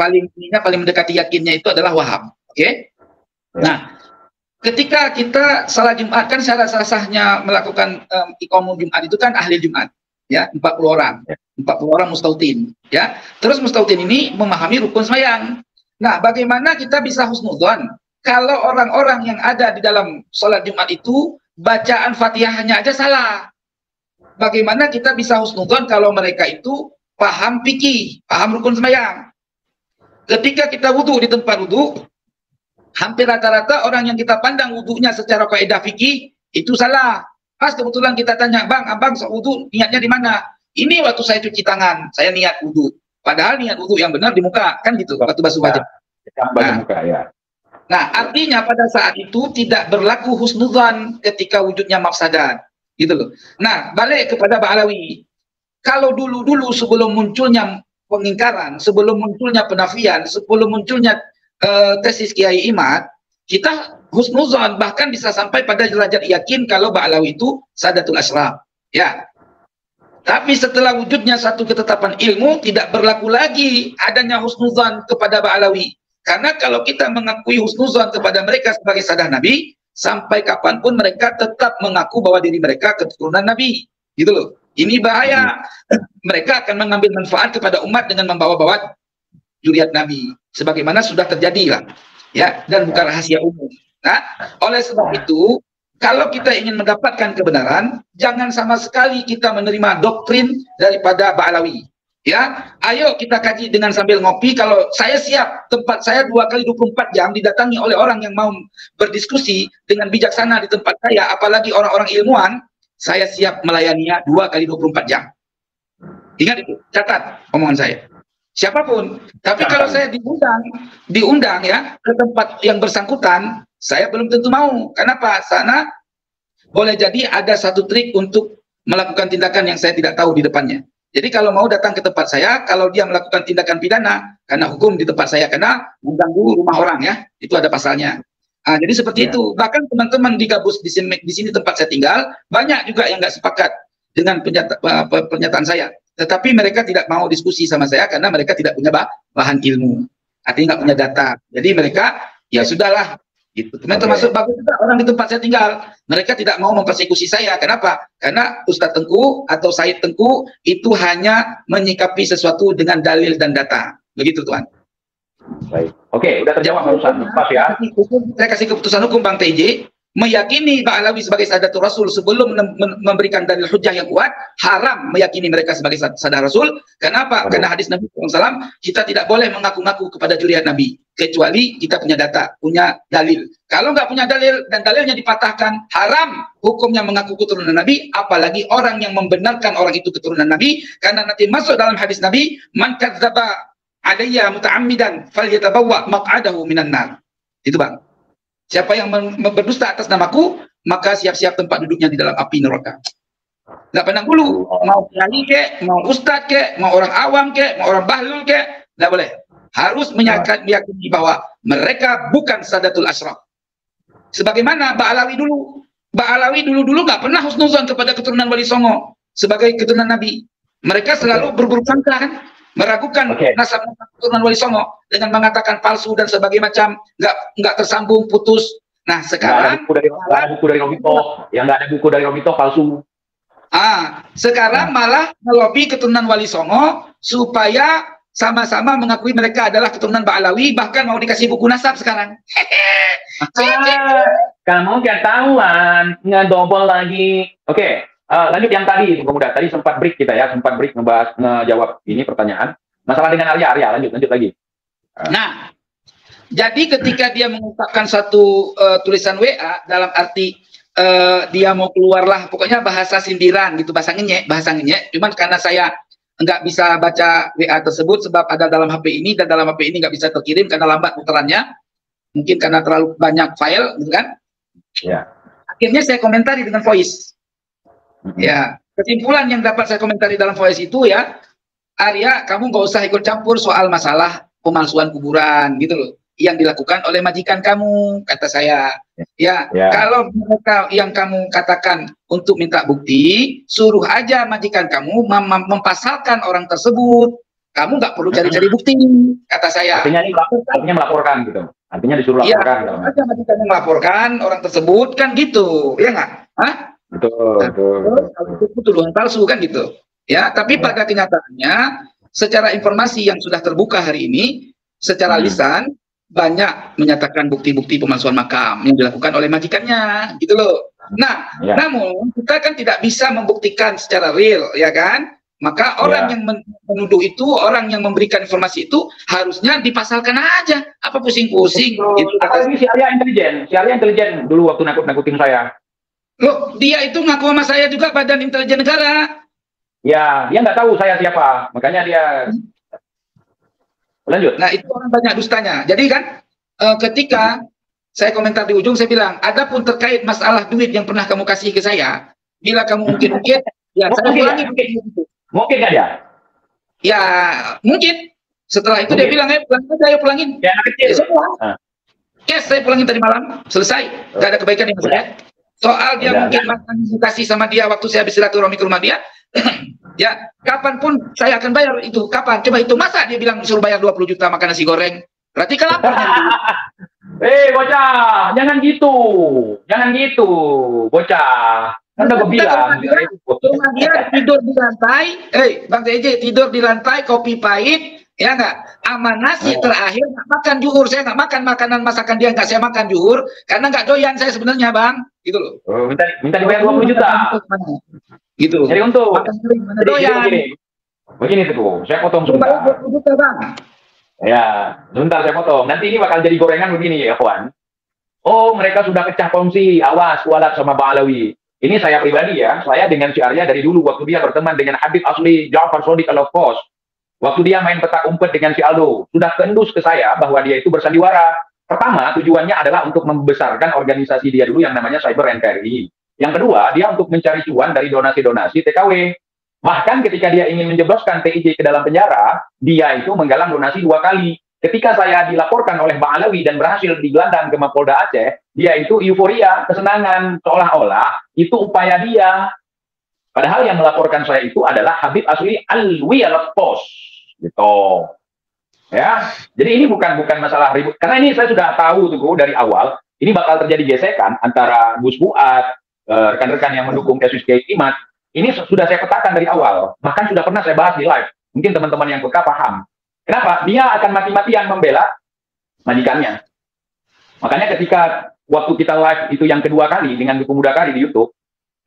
mendekati yakinnya itu adalah waham, oke? Nah, ketika kita salat Jumat kan syarat sahnya melakukan iqamah Jumat itu kan ahli Jumat, ya, 40 orang. 40 orang mustautin, ya. Terus mustautin ini memahami rukun sembahyang. Nah, bagaimana kita bisa husnudzon kalau orang-orang yang ada di dalam sholat Jumat itu bacaan Fatihahnya aja salah? Bagaimana kita bisa husnudzon kalau mereka itu paham fikih, paham rukun sembahyang? Ketika kita wudhu di tempat wudhu, hampir rata-rata orang yang kita pandang wudhunya secara kaidah fikih itu salah. Pas kebetulan kita tanya, Bang, abang wudhu niatnya di mana? Ini waktu saya cuci tangan, saya niat wudhu. Padahal niat wudhu yang benar di muka, kan gitu, waktu basuh wajah. Nah, artinya pada saat itu tidak berlaku husnudzan ketika wujudnya mafsadat, gitu loh. Nah, balik kepada Bahalawi. Kalau dulu-dulu sebelum munculnya pengingkaran, sebelum munculnya penafian, sebelum munculnya tesis Kiai Imad, kita husnudzan bahkan bisa sampai pada derajat yakin kalau Bahalawi itu sadatul asyraf, ya. Tapi setelah wujudnya satu ketetapan ilmu, tidak berlaku lagi adanya husnudzan kepada Bahalawi. Karena kalau kita mengakui husnudzan kepada mereka sebagai sadah Nabi, sampai kapanpun mereka tetap mengaku bahwa diri mereka keturunan Nabi. Gitu loh. Ini bahaya. Mereka akan mengambil manfaat kepada umat dengan membawa-bawa zuriat Nabi, sebagaimana sudah terjadi lah, ya, dan bukan rahasia umum. Nah, oleh sebab itu, kalau kita ingin mendapatkan kebenaran, jangan sama sekali kita menerima doktrin daripada Ba'alawi. Ya, ayo kita kaji dengan sambil ngopi. Kalau saya siap, tempat saya 2 kali 24 jam didatangi oleh orang yang mau berdiskusi dengan bijaksana di tempat saya, apalagi orang-orang ilmuwan, saya siap melayaninya 2 kali 24 jam. Ingat itu, catat omongan saya. Siapapun. Tapi kalau saya diundang ya ke tempat yang bersangkutan, saya belum tentu mau. Kenapa? Sana boleh jadi ada satu trik untuk melakukan tindakan yang saya tidak tahu di depannya. Jadi kalau mau datang ke tempat saya, kalau dia melakukan tindakan pidana, karena hukum di tempat saya, karena mengganggu rumah orang ya, itu ada pasalnya. Jadi seperti itu. Bahkan teman-teman di Gabus di sini tempat saya tinggal, banyak juga yang nggak sepakat dengan pernyataan saya. Tetapi mereka tidak mau diskusi sama saya karena mereka tidak punya bahan ilmu, artinya nggak punya data. Jadi mereka ya sudahlah. Gitu. Termasuk bagus juga orang di tempat saya tinggal. Mereka tidak mau mempersekusi saya. Kenapa? Karena Ustadz Tengku atau Said Tengku itu hanya menyikapi sesuatu dengan dalil dan data. Begitu Tuan. Baik. Oke, udah terjawab barusan. Pas ya. Saya kasih keputusan hukum Bang TJ. Meyakini Ba'alawi sebagai Sahadatun Rasul sebelum memberikan dalil hujah yang kuat, haram meyakini mereka sebagai Sahadat Rasul. Kenapa? Karena hadis Nabi SAW, kita tidak boleh mengaku-ngaku kepada zuriat Nabi, kecuali kita punya data, punya dalil. Kalau nggak punya dalil dan dalilnya dipatahkan, haram hukumnya mengaku keturunan Nabi, apalagi orang yang membenarkan orang itu keturunan Nabi, karena nanti masuk dalam hadis Nabi, man kadzdzaba alayya muta'ammidan falyatabawwa maq'adahu minan nar. Itu Bang. Siapa yang berdusta atas namaku, maka siap-siap tempat duduknya di dalam api neraka. Nggak pandang bulu, mau kiai kek, mau ustadz kek, mau orang awam kek, mau orang bahlul kek, nggak boleh. Harus meyakini bahwa mereka bukan Sadatul Ashraf. Sebagaimana Ba'alawi dulu. Ba'alawi dulu nggak pernah husnuzon kepada keturunan Wali Songo sebagai keturunan Nabi. Mereka selalu berburuk sangka kan? Meragukan nasab keturunan Wali Songo dengan mengatakan palsu dan sebagainya macam, nggak tersambung, putus. Nah sekarang nggak ada buku dari Robito, yang nggak ada buku dari Robito palsu. Sekarang malah melobi keturunan Wali Songo supaya sama-sama mengakui mereka adalah keturunan Ba'alawi, bahkan mau dikasih buku nasab sekarang. Kamu ketahuan ngedobol lagi. Oke. Lanjut yang tadi, pemuda. Tadi sempat break kita ya, ngejawab ini pertanyaan. Masalah dengan Arya, lanjut lagi. Nah, jadi ketika dia mengungkapkan satu tulisan WA dalam arti dia mau keluarlah, pokoknya bahasa sindiran gitu, bahasa ngenyek. Cuman karena saya nggak bisa baca WA tersebut sebab ada dalam HP ini dan dalam HP ini nggak bisa terkirim karena lambat puterannya, mungkin karena terlalu banyak file, gitu kan? Ya. Akhirnya saya komentari dengan voice. Ya, kesimpulan yang dapat saya komentari dalam voice itu ya, Arya, kamu nggak usah ikut campur soal masalah pemalsuan kuburan gitu loh, yang dilakukan oleh majikan kamu, kata saya. Kalau mereka yang kamu katakan untuk minta bukti, suruh aja majikan kamu mempasalkan orang tersebut. Kamu nggak perlu cari-cari bukti, kata saya. Artinya melaporkan gitu. Artinya disuruh laporkan. Iya, aja majikan yang melaporkan orang tersebut kan gitu, ya nggak? Betul. Tuduhan palsu kan gitu. Ya, tapi pada kenyataannya secara informasi yang sudah terbuka hari ini, secara lisan banyak menyatakan bukti-bukti pemalsuan makam yang dilakukan oleh majikannya, gitu loh. Nah, namun kita kan tidak bisa membuktikan secara real, ya kan? Maka orang yang menuduh itu, orang yang memberikan informasi itu harusnya dipasalkan aja. Apa pusing-pusing? Gitu. Apalagi si Arya intelijen dulu waktu nakut-nakutin saya. Loh, dia itu ngaku sama saya juga Badan Intelijen Negara. Ya, dia nggak tahu saya siapa, makanya dia lanjut. Nah, itu orang banyak dustanya. Jadi kan, ketika saya komentar di ujung, saya bilang, adapun terkait masalah duit yang pernah kamu kasih ke saya, bila kamu mungkin, ya saya ulangi. Mungkin nggak ya? Ya, mungkin. Setelah itu dia bilang, ayo pulangin. Ya, anak kecil. Saya pulangin tadi malam, selesai. Nggak ada kebaikan yang saya. Soal dia mungkin kasih sama dia waktu saya habis silaturahmi ke rumah dia, ya kapanpun saya akan bayar itu. Kapan? Coba itu masa dia bilang suruh bayar 20 juta makan nasi goreng? Berarti kan lapar. Bocah, jangan gitu, bocah. Kan udah gue bilang. Rumah dia tidur di lantai, Bang TJ tidur di lantai, kopi pahit, Ya nggak, sama nasi terakhir nggak makan juhur, saya nggak makan makanan masakan dia, nggak saya makan juhur karena nggak doyan saya sebenarnya bang, gitu loh. Oh, minta dibayar 20 juta. Gitu. Jadi untuk mana doyan. Begini tuh, saya potong sebentar. 20 juta bang. Ya, sebentar saya potong. Nanti ini bakal jadi gorengan begini ya kawan. Oh, mereka sudah pecah kongsi, awas kualat sama Bang Alawi. Ini saya pribadi ya, saya dengan si Arya dari dulu waktu dia berteman dengan Habib Asli Ja'far Shodiq Al-Kos. Waktu dia main petak umpet dengan si Aldo, sudah kendus ke saya bahwa dia itu bersandiwara. Pertama, tujuannya adalah untuk membesarkan organisasi dia dulu yang namanya Cyber NKRI. Yang kedua, dia untuk mencari cuan dari donasi-donasi TKW. Bahkan ketika dia ingin menjebloskan TIJ ke dalam penjara, dia itu menggalang donasi 2 kali. Ketika saya dilaporkan oleh Bang Alawi dan berhasil digelandang ke Mapolda Aceh, dia itu euforia, kesenangan, seolah-olah itu upaya dia. Padahal yang melaporkan saya itu adalah Habib Asli Alwi Al-Pos. Gitu. Ya, jadi ini bukan masalah ribut. Karena ini saya sudah tahu tuh dari awal, ini bakal terjadi gesekan antara Gus Fuad, rekan-rekan yang mendukung kasus Kiai Imat. Ini sudah saya petakan dari awal. Bahkan sudah pernah saya bahas di live. Mungkin teman-teman yang peka paham. Kenapa? Dia akan mati-matian membela majikannya. Makanya ketika waktu kita live itu yang kedua kali dengan Duku Muda Kari di YouTube,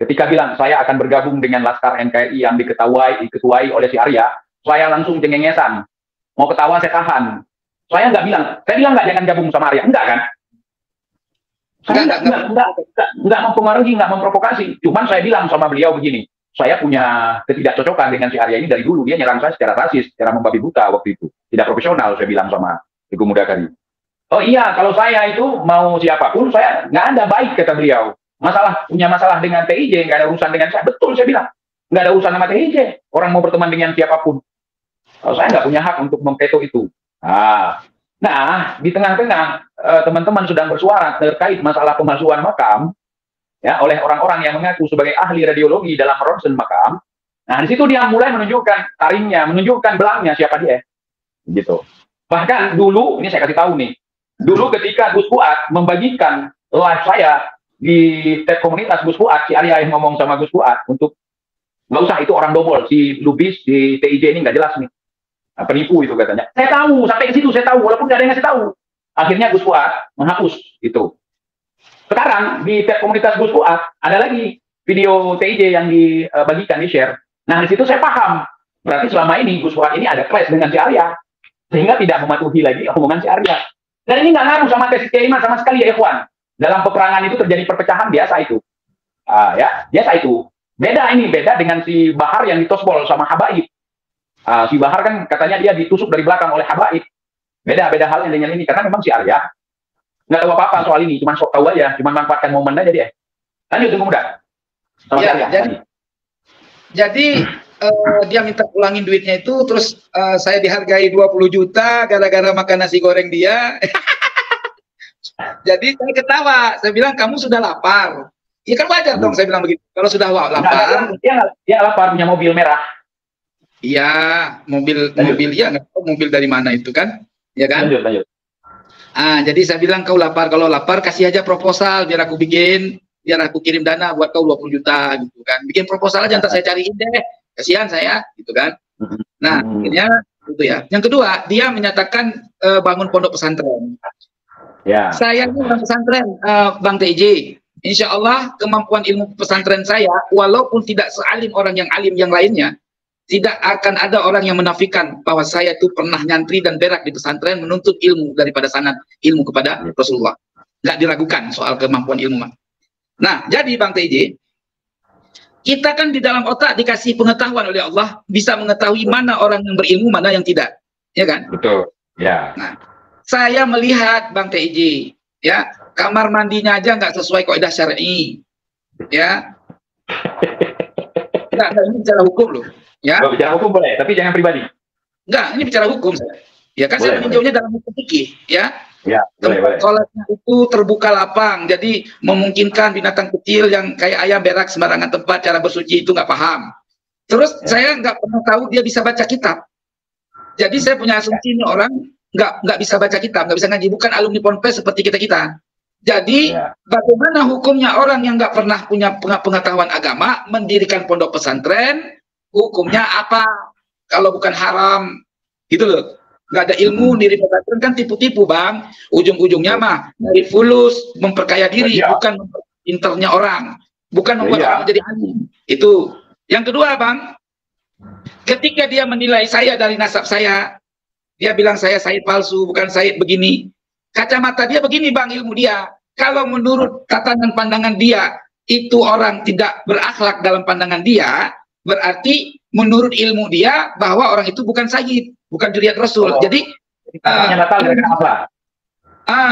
ketika bilang saya akan bergabung dengan Laskar NKRI yang diketuai oleh si Arya, saya langsung cengengesan. Mau ketawa saya tahan. Saya bilang nggak jangan gabung sama Arya. Enggak kan? Saya nggak mempengaruhi, nggak memprovokasi. Cuman saya bilang sama beliau begini, saya punya ketidakcocokan dengan si Arya ini dari dulu. Dia nyerang saya secara rasis, secara membabi buta waktu itu. Tidak profesional, saya bilang sama Duku Muda Kari. Oh iya, kalau saya itu mau siapapun, saya nggak ada baik, kata beliau. Punya masalah dengan TIJ, nggak ada urusan dengan saya. Betul, saya bilang. Nggak ada urusan sama TIJ. Orang mau berteman dengan siapapun. Kalau saya nggak punya hak untuk memveto itu. Nah, di tengah-tengah teman-teman sedang bersuara terkait masalah pemalsuan makam, ya, oleh orang-orang yang mengaku sebagai ahli radiologi dalam ronsen makam. Nah, di situ dia mulai menunjukkan taringnya, menunjukkan belangnya siapa dia, gitu. Bahkan dulu, ini saya kasih tahu nih, dulu ketika Gus Fuad membagikan live saya di tab komunitas Gus Fuad, si Arya yang ngomong sama Gus Fuad untuk nggak usah itu orang dobol, si Lubis di TIJ ini nggak jelas nih. Penipu itu katanya. Saya tahu, sampai ke situ saya tahu, walaupun nggak ada yang ngasih tahu. Akhirnya Gus Fuad menghapus itu. Sekarang di komunitas Gus Fuad ada lagi video TIJ yang dibagikan, di-share. Nah, di situ saya paham. Berarti selama ini Gus Fuad ini ada clash dengan si Arya. Sehingga tidak mematuhi lagi omongan si Arya. Dan ini nggak ngaruh sama tes Kiai Iman sama sekali ya, Ikhwan. Dalam peperangan itu terjadi perpecahan biasa itu. Ya, biasa itu. Beda dengan si Bahar yang ditosbol sama Habaib. Si Bahar kan katanya dia ditusuk dari belakang oleh Habaib. Beda halnya dengan ini. Karena memang si Arya nggak tahu apa-apa soal ini. Cuma sok tahu aja. Cuma manfaatkan momen aja dia. Lanjut, Tunggu Muda. Sama ya, jadi dia minta ulangin duitnya itu. Terus saya dihargai 20 juta gara-gara makan nasi goreng dia. Jadi saya ketawa. Saya bilang, kamu sudah lapar. Ya kan wajar dong saya bilang begitu. Kalau sudah lapar. Dia lapar, punya mobil merah. Iya, mobil ya, nggak tahu mobil dari mana itu kan, ya kan? Lanjut. Jadi saya bilang, kau lapar, kalau lapar kasih aja proposal biar aku kirim dana buat kau 20 juta gitu kan. Bikin proposal aja, ntar saya cariin deh. Kasihan saya gitu kan. Nah, akhirnya itu ya. Yang kedua, dia menyatakan bangun pondok pesantren. Ya. Saya ini orang pesantren, Bang TJ. Insya Allah kemampuan ilmu pesantren saya, walaupun tidak sealim orang yang alim yang lainnya, tidak akan ada orang yang menafikan bahwa saya itu pernah nyantri dan berak di pesantren menuntut ilmu daripada sanad ilmu kepada Rasulullah. Nggak diragukan soal kemampuan ilmu. Nah, jadi Bang TJ, kita kan di dalam otak dikasih pengetahuan oleh Allah, bisa mengetahui mana orang yang berilmu, mana yang tidak. Ya kan? Betul. Ya. Nah, saya melihat Bang TJ, ya, kamar mandinya aja nggak sesuai kaidah syar'i. Ya. Nggak, ini bicara hukum loh. Ya. Bicara hukum boleh, tapi jangan pribadi. Enggak, ini bicara hukum. Ya kan, saya meninjaunya dalam hukum fikih, ya. Ya, boleh. Sholatnya itu terbuka lapang, jadi memungkinkan binatang kecil yang kayak ayam berak sembarangan tempat, cara bersuci itu nggak paham. Terus saya nggak pernah tahu dia bisa baca kitab. Jadi saya punya asumsi ini orang nggak bisa baca kitab, nggak bisa ngaji, bukan alumni ponpes seperti kita. Jadi bagaimana hukumnya orang yang nggak pernah punya pengetahuan agama mendirikan pondok pesantren? Hukumnya apa? Kalau bukan haram, gitu loh. nggak ada ilmu diri pesantren kan tipu-tipu bang. Ujung-ujungnya mah dari fulus memperkaya diri, bukan internya orang, bukan membuat orang jadi alim. Itu. Yang kedua bang, ketika dia menilai saya dari nasab saya, dia bilang saya Said palsu, bukan Said begini. Kacamata dia begini bang, ilmu dia. Kalau menurut tatanan pandangan dia, itu orang tidak berakhlak dalam pandangan dia, berarti menurut ilmu dia bahwa orang itu bukan Sayyid, bukan juriat Rasul. Jadi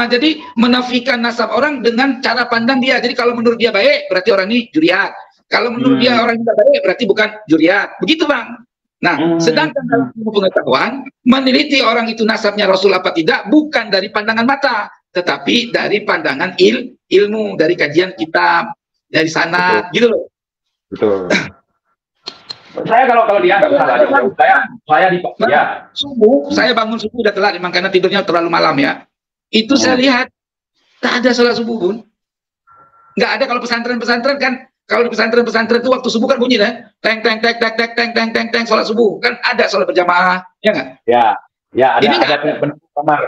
jadi menafikan nasab orang dengan cara pandang dia. Jadi kalau menurut dia baik, berarti orang ini juriat. Kalau menurut dia orang tidak baik, berarti bukan juriat. Begitu bang. Nah, sedangkan dalam ilmu pengetahuan, meneliti orang itu nasabnya Rasul apa tidak, bukan dari pandangan mata, tetapi dari pandangan ilmu, dari kajian kitab, dari sanad, gitu loh. Betul. Saya kalau dia nggak salah, saya bangun subuh udah telat, memang karena tidurnya terlalu malam ya. Itu saya lihat, tak ada sholat subuh pun. Nggak ada. Kalau pesantren-pesantren kan, kalau di pesantren-pesantren itu waktu subuh kan bunyi kan, teng sholat subuh kan, ada sholat berjamaah, ya nggak? Ya ada. Ini ada kamar.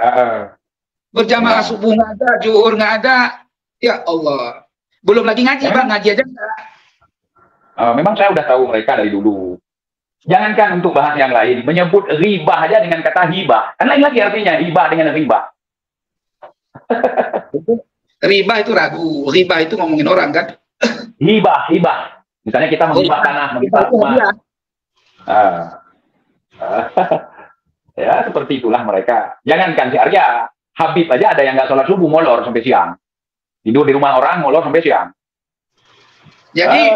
Berjamaah subuh nggak ada, zuhur nggak ada, ya Allah. Belum lagi ngaji bang, ngaji aja nggak. Memang saya udah tahu mereka dari dulu. Jangankan untuk bahas yang lain, menyebut ribah aja dengan kata hibah. Kan lain lagi artinya hibah dengan ribah. Ribah itu ragu, ribah itu ngomongin orang kan. Hibah. Misalnya kita menghibah tanah, menghibah rumah. Ya, seperti itulah mereka. Jangankan si Arya, Habib aja ada yang nggak sholat subuh, molor sampai siang. Tidur di rumah orang, molor sampai siang. Jadi,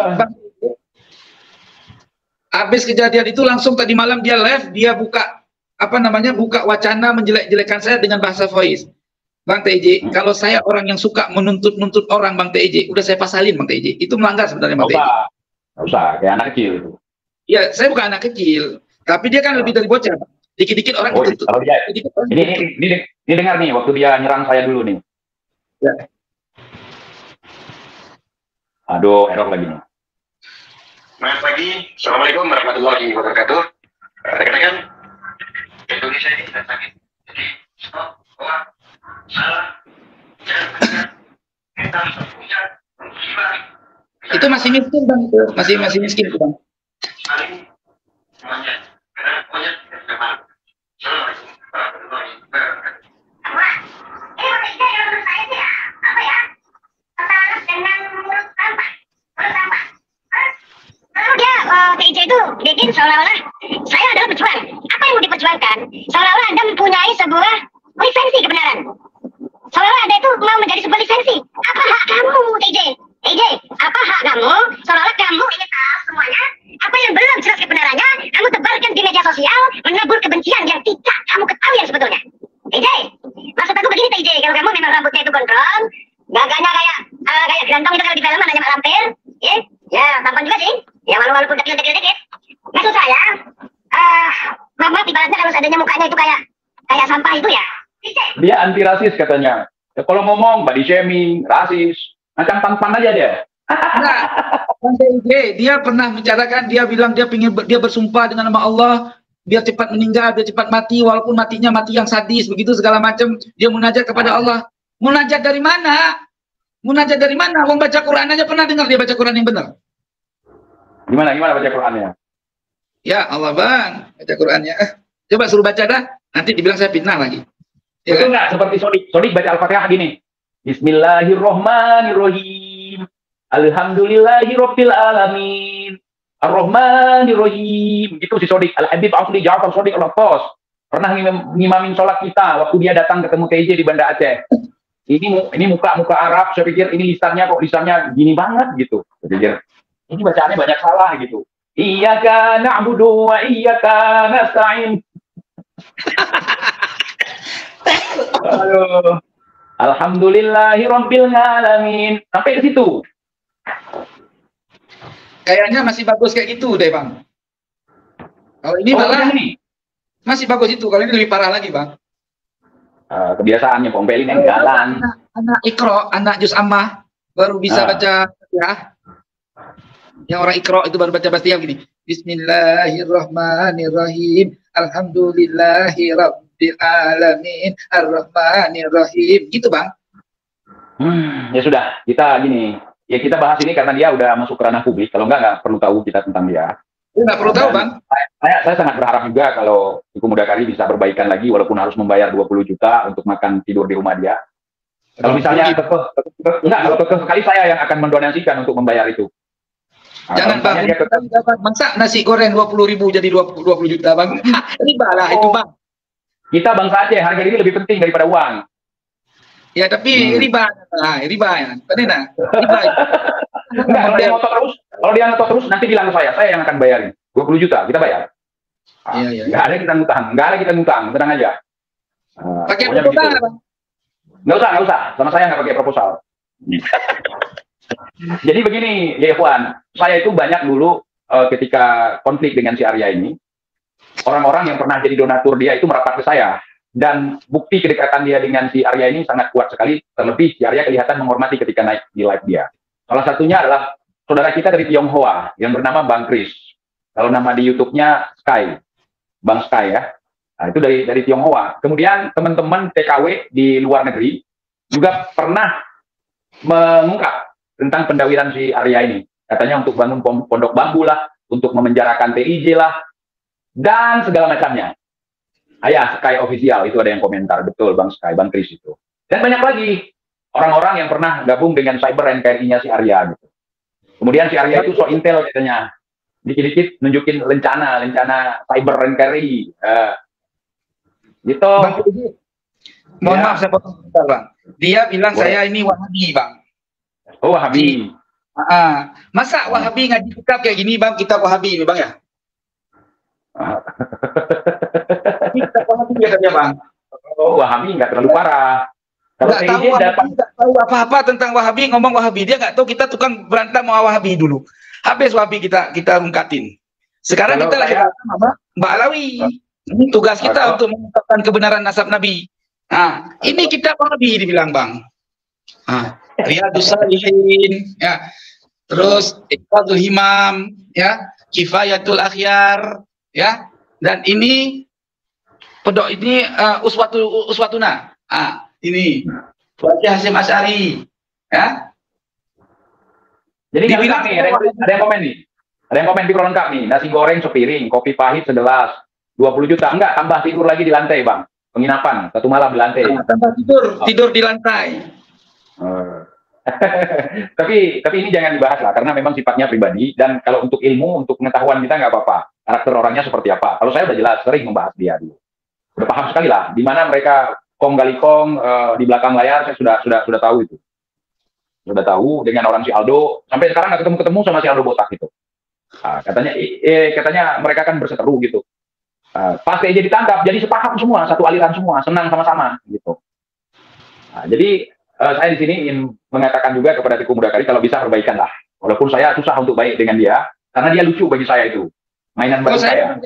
habis kejadian itu langsung tadi malam dia live, dia buka buka wacana menjelek-jelekan saya dengan bahasa voice. Bang TJ, kalau saya orang yang suka menuntut orang Bang TJ, udah saya pasalin Bang TJ. Itu melanggar sebenarnya Bang TJ. Nggak usah, kayak anak kecil itu. Iya, saya bukan anak kecil, tapi dia kan lebih dari bocah. Dikit-dikit orang dituntut. Ini dengar nih, waktu dia nyerang saya dulu nih. Ya. Aduh, error lagi nih. Selamat pagi, Assalamualaikum warahmatullahi wabarakatuh. Rekan-rekan, Indonesia ini sudah sakit. Jadi, stop, salah, kita punya itu masih miskin bang, itu masih miskin bang. saling monyet, karena monyet tidak bisa malu. Assalamualaikum warahmatullahi wabarakatuh. TJ itu bikin seolah-olah saya adalah pejuang. Apa yang mau diperjuangkan? Seolah-olah Anda mempunyai sebuah lisensi kebenaran. Seolah-olah Anda itu mau menjadi sebuah lisensi. Apa hak kamu, TJ? TJ, apa hak kamu? Seolah-olah kamu ingin tahu semuanya. Apa yang belum jelas kebenarannya, kamu tebarkan di media sosial, menabur kebencian yang tidak kamu ketahui yang sebetulnya. TJ, maksud aku begini TJ, kalau kamu memang rambutnya itu gondrong, gagahnya kayak gerantong itu kalau di film namanya Mak Lampir, ya tampan juga sih. Ya walaupun kecil-kecil. Maksud saya, mama ibaratnya kalau seandainya mukanya itu kayak sampah itu ya. Dia anti rasis katanya. Ya, kalau ngomong body shaming, rasis, macam tampan aja dia. Nah, dia pernah bicarakan, dia bilang dia bersumpah dengan nama Allah, biar cepat meninggal, biar cepat mati, walaupun matinya mati yang sadis, begitu segala macam. Dia munajat kepada Allah. Munajat dari mana? Munajat dari mana? Mau baca Quran aja pernah dengar dia baca Quran yang benar? Gimana baca Qurannya? Ya Allah bang, baca Qurannya. Coba suruh baca dah, nanti dibilang saya fitnah lagi. Ya, betul nggak? Seperti Sodik baca Al-Fatihah gini. Bismillahirrohmanirrohim. Alhamdulillahirabbil alamin. Ar-Rahmanirrahim. Gitu si Sodik. Al-Habib Afli Ja'far Sodik Al-Abbas. Pernah ngimamin sholat kita waktu dia datang ketemu TJ di Banda Aceh. Ini muka Arab, saya pikir ini lisannya gini banget gitu. Saya pikir ini bacaannya banyak salah gitu. Iyyaka na'budu wa iyyaka nasta'in. Aduh. Alhamdulillahirabbil alamin. Sampai ke situ. Kayaknya masih bagus kayak gitu deh, Bang. Kalau ini malah masih bagus itu. Kalau ini lebih parah lagi, Bang. Kebiasaannya Pompelin yang jalan. Anak Iqra, anak Juz Ammah baru bisa baca ya. Yang orang Iqra itu baru baca Fatihah gini. Bismillahirrahmanirrahim. Alhamdulillahirabbil Rabbil alamin arrahmanir rahim. Gitu, Bang. Ya sudah, kita gini. Ya kita bahas ini karena dia udah masuk ke ranah publik. Kalau nggak perlu tahu kita tentang dia. Nggak perlu tahu, Bang. Saya sangat berharap juga kalau Tuku Muda Kari bisa berbaikan lagi walaupun harus membayar 20 juta untuk makan tidur di rumah dia. Kalau misalnya kalau kekeh sekali saya yang akan mendonasikan untuk membayar itu. Jangan, Bang. Masa nasi goreng 20.000 jadi 20 juta, Bang? Riba lah itu, Bang. Kita bangsa Aceh, harga diri lebih penting daripada uang. Ya, tapi riba ya. Benar. Riba. Enggak, kalau dia ngotot terus, nanti bilang ke saya yang akan bayarin. 20 juta, kita bayar. Iya. Nggak ada kita ngutang, tenang aja. Pakai proposal, Bang? Nggak usah. Sama saya nggak pakai proposal. Jadi begini, ya Ikhwan, saya itu banyak dulu ketika konflik dengan si Arya ini, orang-orang yang pernah jadi donatur dia itu merapat ke saya. Dan bukti kedekatan dia dengan si Arya ini sangat kuat sekali, terlebih si Arya kelihatan menghormati ketika naik di live dia. Salah satunya adalah saudara kita dari Tionghoa yang bernama Bang Kris. Kalau nama di YouTube-nya Sky, Bang Sky ya. Nah, itu dari Tionghoa. Kemudian teman-teman TKW di luar negeri juga pernah mengungkap tentang pendawiran si Arya ini. Katanya untuk bangun pondok bambu lah, untuk memenjarakan TIJ lah, dan segala macamnya. Ayah, Sky Official, itu ada yang komentar. Betul, Bang Sky, Bang Kris itu. Dan banyak lagi orang-orang yang pernah gabung dengan cyber NKRI-nya si Arya. Gitu. Kemudian si Arya itu so intel katanya. Dikit-dikit nunjukin rencana cyber NKRI. Gitu. Bang, mohon maaf, saya potong sebentar, Bang. Dia bilang saya ini Wahabi, Bang. Oh, Wahabi. Masa Wahabi ngaji kitab kayak gini, Bang? Kitab Wahabi ini, Bang, ya? Kitab Wahabi katanya, Bang. Oh, Wahabi nggak terlalu parah. Kalau nggak tahu apa-apa tentang Wahabi, ngomong Wahabi. Dia nggak tahu kita tukang berantem sama Wahabi dulu. Habis Wahabi kita rungkatin. Sekarang kita lagi sama Mbak Alawi. Ini tugas kita untuk mengungkapkan kebenaran nasab Nabi. Nah, ini kitab Wahabi dibilang, Bang. Riyadus Shalihin, ya. Terus Iqadul Himam, ya. Kifayatul Akhyar, ya. Dan ini pedok ini uswatuna. Ini Wajah Hasyim Asy'ari, ya. Jadi dibilang nih, ada yang komen nih. Ada yang komen di lengkap nih, nasi goreng sepiring, kopi pahit segelas, 20 juta. Enggak, tambah tidur lagi di lantai, Bang. Penginapan, 1 malam di lantai. Tambah tidur di lantai. tapi ini jangan dibahas lah, karena memang sifatnya pribadi. Dan kalau untuk ilmu, untuk pengetahuan kita nggak apa-apa. Karakter orangnya seperti apa. Kalau saya udah jelas, sering membahas dia dulu. Udah paham sekali lah, di mana mereka kong gali kong di belakang layar, saya sudah tahu itu. Sudah tahu dengan orang si Aldo, sampai sekarang nggak ketemu sama si Aldo botak itu. Katanya mereka kan berseteru gitu. Pas TIJ ditangkap, jadi sepaham semua, satu aliran semua, senang sama-sama gitu. Jadi saya di sini ingin mengatakan juga kepada Tuku Muda Kari, kalau bisa perbaikanlah. Walaupun saya susah untuk baik dengan dia, karena dia lucu bagi saya itu. Mainan baru saya.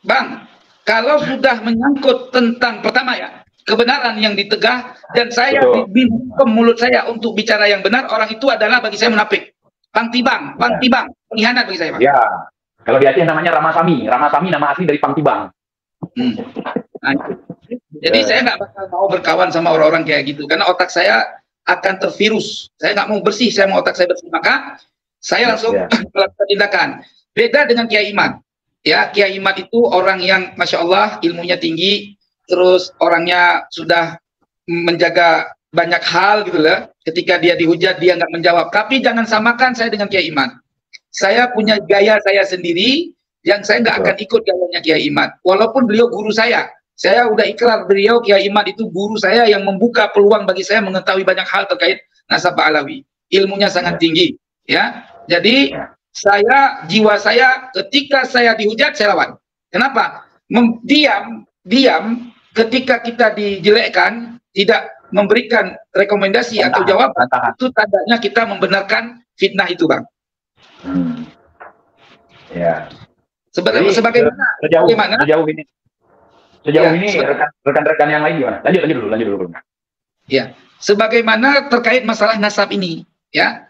Bang, kalau sudah menyangkut tentang pertama ya, kebenaran yang ditegah, dan saya ke mulut saya untuk bicara yang benar, orang itu adalah bagi saya munafik. Pangtibang, pengkhianat bagi saya, Bang. Ya, kalau di Aceh namanya Ramasami nama asli dari Pangtibang. Jadi saya nggak bakal mau berkawan sama orang-orang kayak gitu, karena otak saya akan tervirus. Saya nggak mau bersih, saya mau otak saya bersih. Maka saya langsung melakukan tindakan. Beda dengan Kiai Iman. Ya, Kiai Iman itu orang yang Masya Allah ilmunya tinggi, terus orangnya sudah menjaga banyak hal gitu lah. Ketika dia dihujat dia nggak menjawab. Tapi jangan samakan saya dengan Kiai Iman. Saya punya gaya saya sendiri yang saya nggak akan ikut gayanya Kiai Iman. Walaupun beliau guru saya udah ikrar beliau Kiai Iman itu guru saya yang membuka peluang bagi saya mengetahui banyak hal terkait nasab Alawi. Ilmunya sangat tinggi, ya. Jadi jiwa saya ketika saya dihujat saya lawan. Kenapa? Diam ketika kita dijelekkan, tidak memberikan rekomendasi atau jawaban, itu tandanya kita membenarkan fitnah itu, Bang. Ya. Sebagaimana sejauh ini rekan-rekan yang lain gimana? Lanjut dulu. Ya, sebagaimana terkait masalah nasab ini, ya.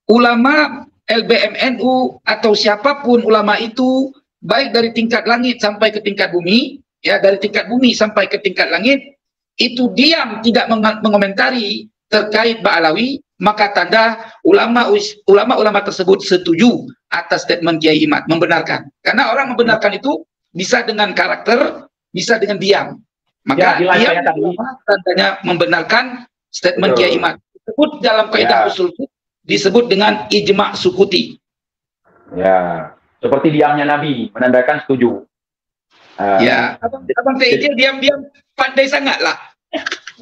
Ulama LBMNU atau siapapun ulama itu, baik dari tingkat langit sampai ke tingkat bumi, ya dari tingkat bumi sampai ke tingkat langit, itu diam tidak mengomentari terkait Ba'alawi, maka tanda ulama-ulama tersebut setuju atas statement Kiai Imad, membenarkan. Karena orang membenarkan itu bisa dengan karakter, bisa dengan diam. Maka ya, diam tandanya membenarkan statement Kiai Imad. Disebut dalam kaidah usul disebut dengan ijma' sukuti. Ya, seperti diamnya Nabi menandakan setuju. Ya, abang TJ diam-diam pandai sangat lah.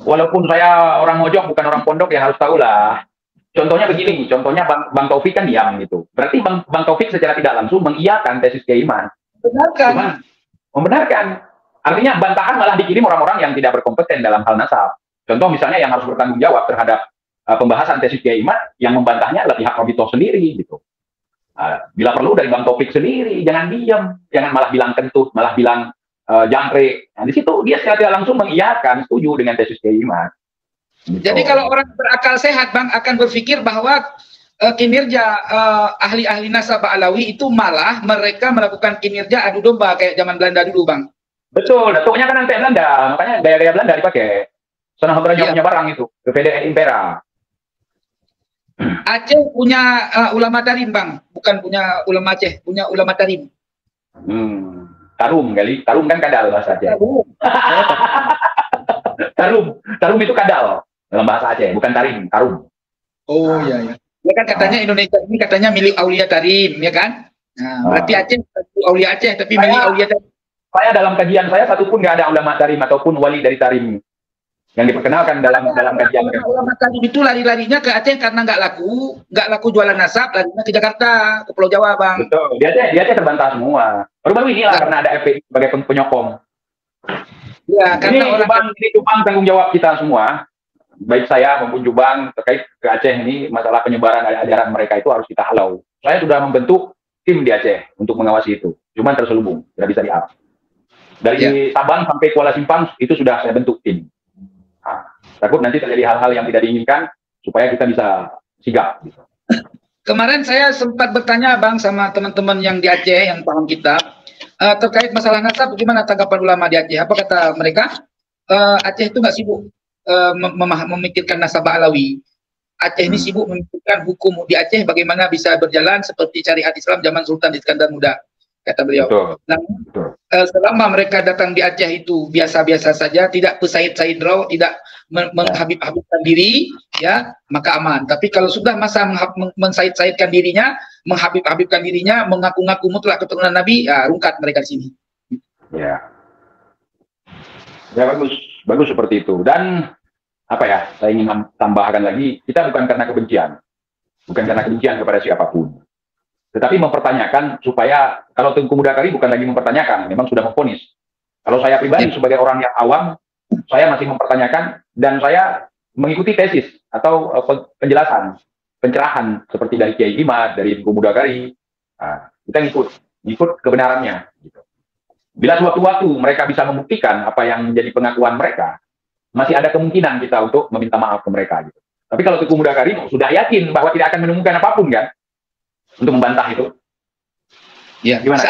Walaupun saya orang Mojok bukan orang pondok ya harus tahu lah. Contohnya begini, contohnya Bang Taufik kan diam gitu. Berarti Bang Taufik secara tidak langsung mengiyakan tesis Kiai Imad. Benarkan. Membenarkan. Artinya bantahan malah dikirim orang-orang yang tidak berkompeten dalam hal nasab. Contoh misalnya yang harus bertanggung jawab terhadap pembahasan tesis Kiai Imad, yang membantahnya adalah pihak Robito sendiri gitu. Bila perlu dari Bang Taufik sendiri, jangan diam, jangan malah bilang kentut, malah bilang jangkrik. Nah, di situ dia secara tidak langsung mengiyakan, setuju dengan tesis Kiai Imad. Gitu. Jadi kalau orang berakal sehat, Bang, akan berpikir bahwa kinerja ahli-ahli nasab Ba'alawi itu malah mereka melakukan kinerja adu domba kayak zaman Belanda dulu, Bang. Betul, datuknya kan sampai Belanda, makanya gaya-gaya Belanda dipakai. Sana punya barang itu, ke VDN Impera. Aceh punya ulama tarim, Bang, bukan punya ulama Aceh, punya ulama tarim. Tarum kali, tarum kan kadal bahasa Aceh. Tarum itu kadal dalam bahasa Aceh, bukan tarim, tarum. Oh iya ya. Ya kan katanya Indonesia ini katanya milik Aulia Tarim, ya kan? Nah, berarti Aceh Aulia Aceh tapi milik Aulia Tarim. Saya dalam kajian saya satupun nggak ada ulama tarim ataupun wali dari tarim yang diperkenalkan dalam kajian. Ulama tarim itu lari-larinya ke Aceh karena nggak laku jualan nasab, larinya ke Jakarta, ke Pulau Jawa, Bang. Betul, dia Aceh terbantah semua. Baru-baru inilah karena ada FPI sebagai penyokong. Ya, karena ini Jubang tanggung jawab kita semua, baik saya maupun Jubang terkait ke Aceh ini masalah penyebaran ajaran mereka itu harus kita halau. Saya sudah membentuk tim di Aceh untuk mengawasi itu, cuman terselubung, tidak bisa di-up. Dari Sabang sampai Kuala Simpang itu sudah saya bentuk tim. Takut nanti terjadi hal-hal yang tidak diinginkan supaya kita bisa sigap. Gitu. Kemarin saya sempat bertanya, Bang, sama teman-teman yang di Aceh yang paham kita terkait masalah nasab. Bagaimana tanggapan ulama di Aceh? Apa kata mereka? Aceh itu nggak sibuk memikirkan nasab Ba'alawi. Aceh ini sibuk memikirkan hukum di Aceh bagaimana bisa berjalan seperti syariat Islam zaman Sultan Iskandar Muda, kata beliau. Nah, selama mereka datang di Aceh itu biasa-biasa saja, tidak pesaid-said tidak menghabib-habibkan diri, ya maka aman. Tapi kalau sudah masa mensaid-saidkan dirinya, menghabib-habibkan dirinya, mengaku-ngaku mutlak keturunan Nabi, ya rungkat mereka di sini. Ya, bagus seperti itu. Dan apa ya? Saya ingin tambahkan lagi, kita bukan karena kebencian kepada siapapun. Tetapi mempertanyakan supaya kalau Tengku Mudakari bukan lagi mempertanyakan, memang sudah memvonis. Kalau saya pribadi sebagai orang yang awam, saya masih mempertanyakan dan saya mengikuti tesis atau penjelasan, pencerahan seperti dari Kiai Imad, dari Tengku Mudakari. Nah, kita ngikut kebenarannya. Gitu. Bila suatu-waktu mereka bisa membuktikan apa yang menjadi pengakuan mereka, masih ada kemungkinan kita untuk meminta maaf ke mereka. Gitu. Tapi kalau Tengku Mudakari sudah yakin bahwa tidak akan menemukan apapun kan, untuk membantah itu. Ya, gimana?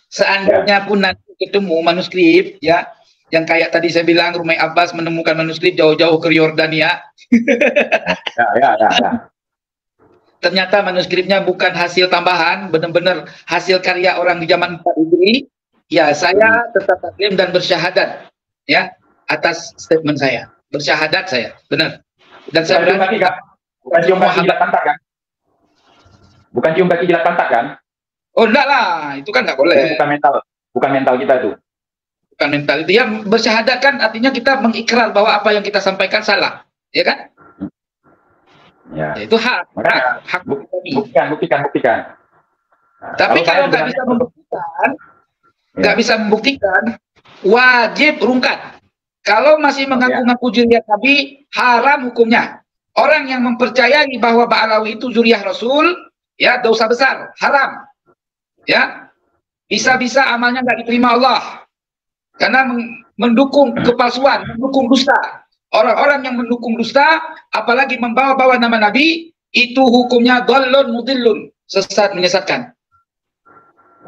Seandainya pun nanti ketemu manuskrip ya, yang kayak tadi saya bilang Rumai Abbas menemukan manuskrip jauh-jauh ke Yordania. Ya. Ternyata manuskripnya bukan hasil tambahan, benar-benar hasil karya orang di zaman 4 Hijri. Ya, saya tetap taklim dan bersyahadat ya atas statement saya. Bersyahadat saya, benar. Dan saya bilang bukan cium kaki jilat pantat kan? Bukan cium kaki jilat pantat kan? Oh enggak lah, itu kan nggak boleh. Itu bukan mental kita itu. Bukan mental itu ya, bersyahadat kan artinya kita mengikrar bahwa apa yang kita sampaikan salah, ya kan? Ya. Itu hak. Buktikan. Nah, tapi kalau nggak bisa membuktikan, wajib rungkat. Kalau masih mengaku-ngaku zuriyah Nabi, haram hukumnya. Orang yang mempercayai bahwa Ba'alawi itu zuriyah Rasul, ya dosa besar, haram. Ya, bisa-bisa amalnya nggak diterima Allah karena mendukung kepalsuan, mendukung dusta. Orang-orang yang mendukung dusta, apalagi membawa-bawa nama Nabi, itu hukumnya dhallun mudillun, sesat menyesatkan.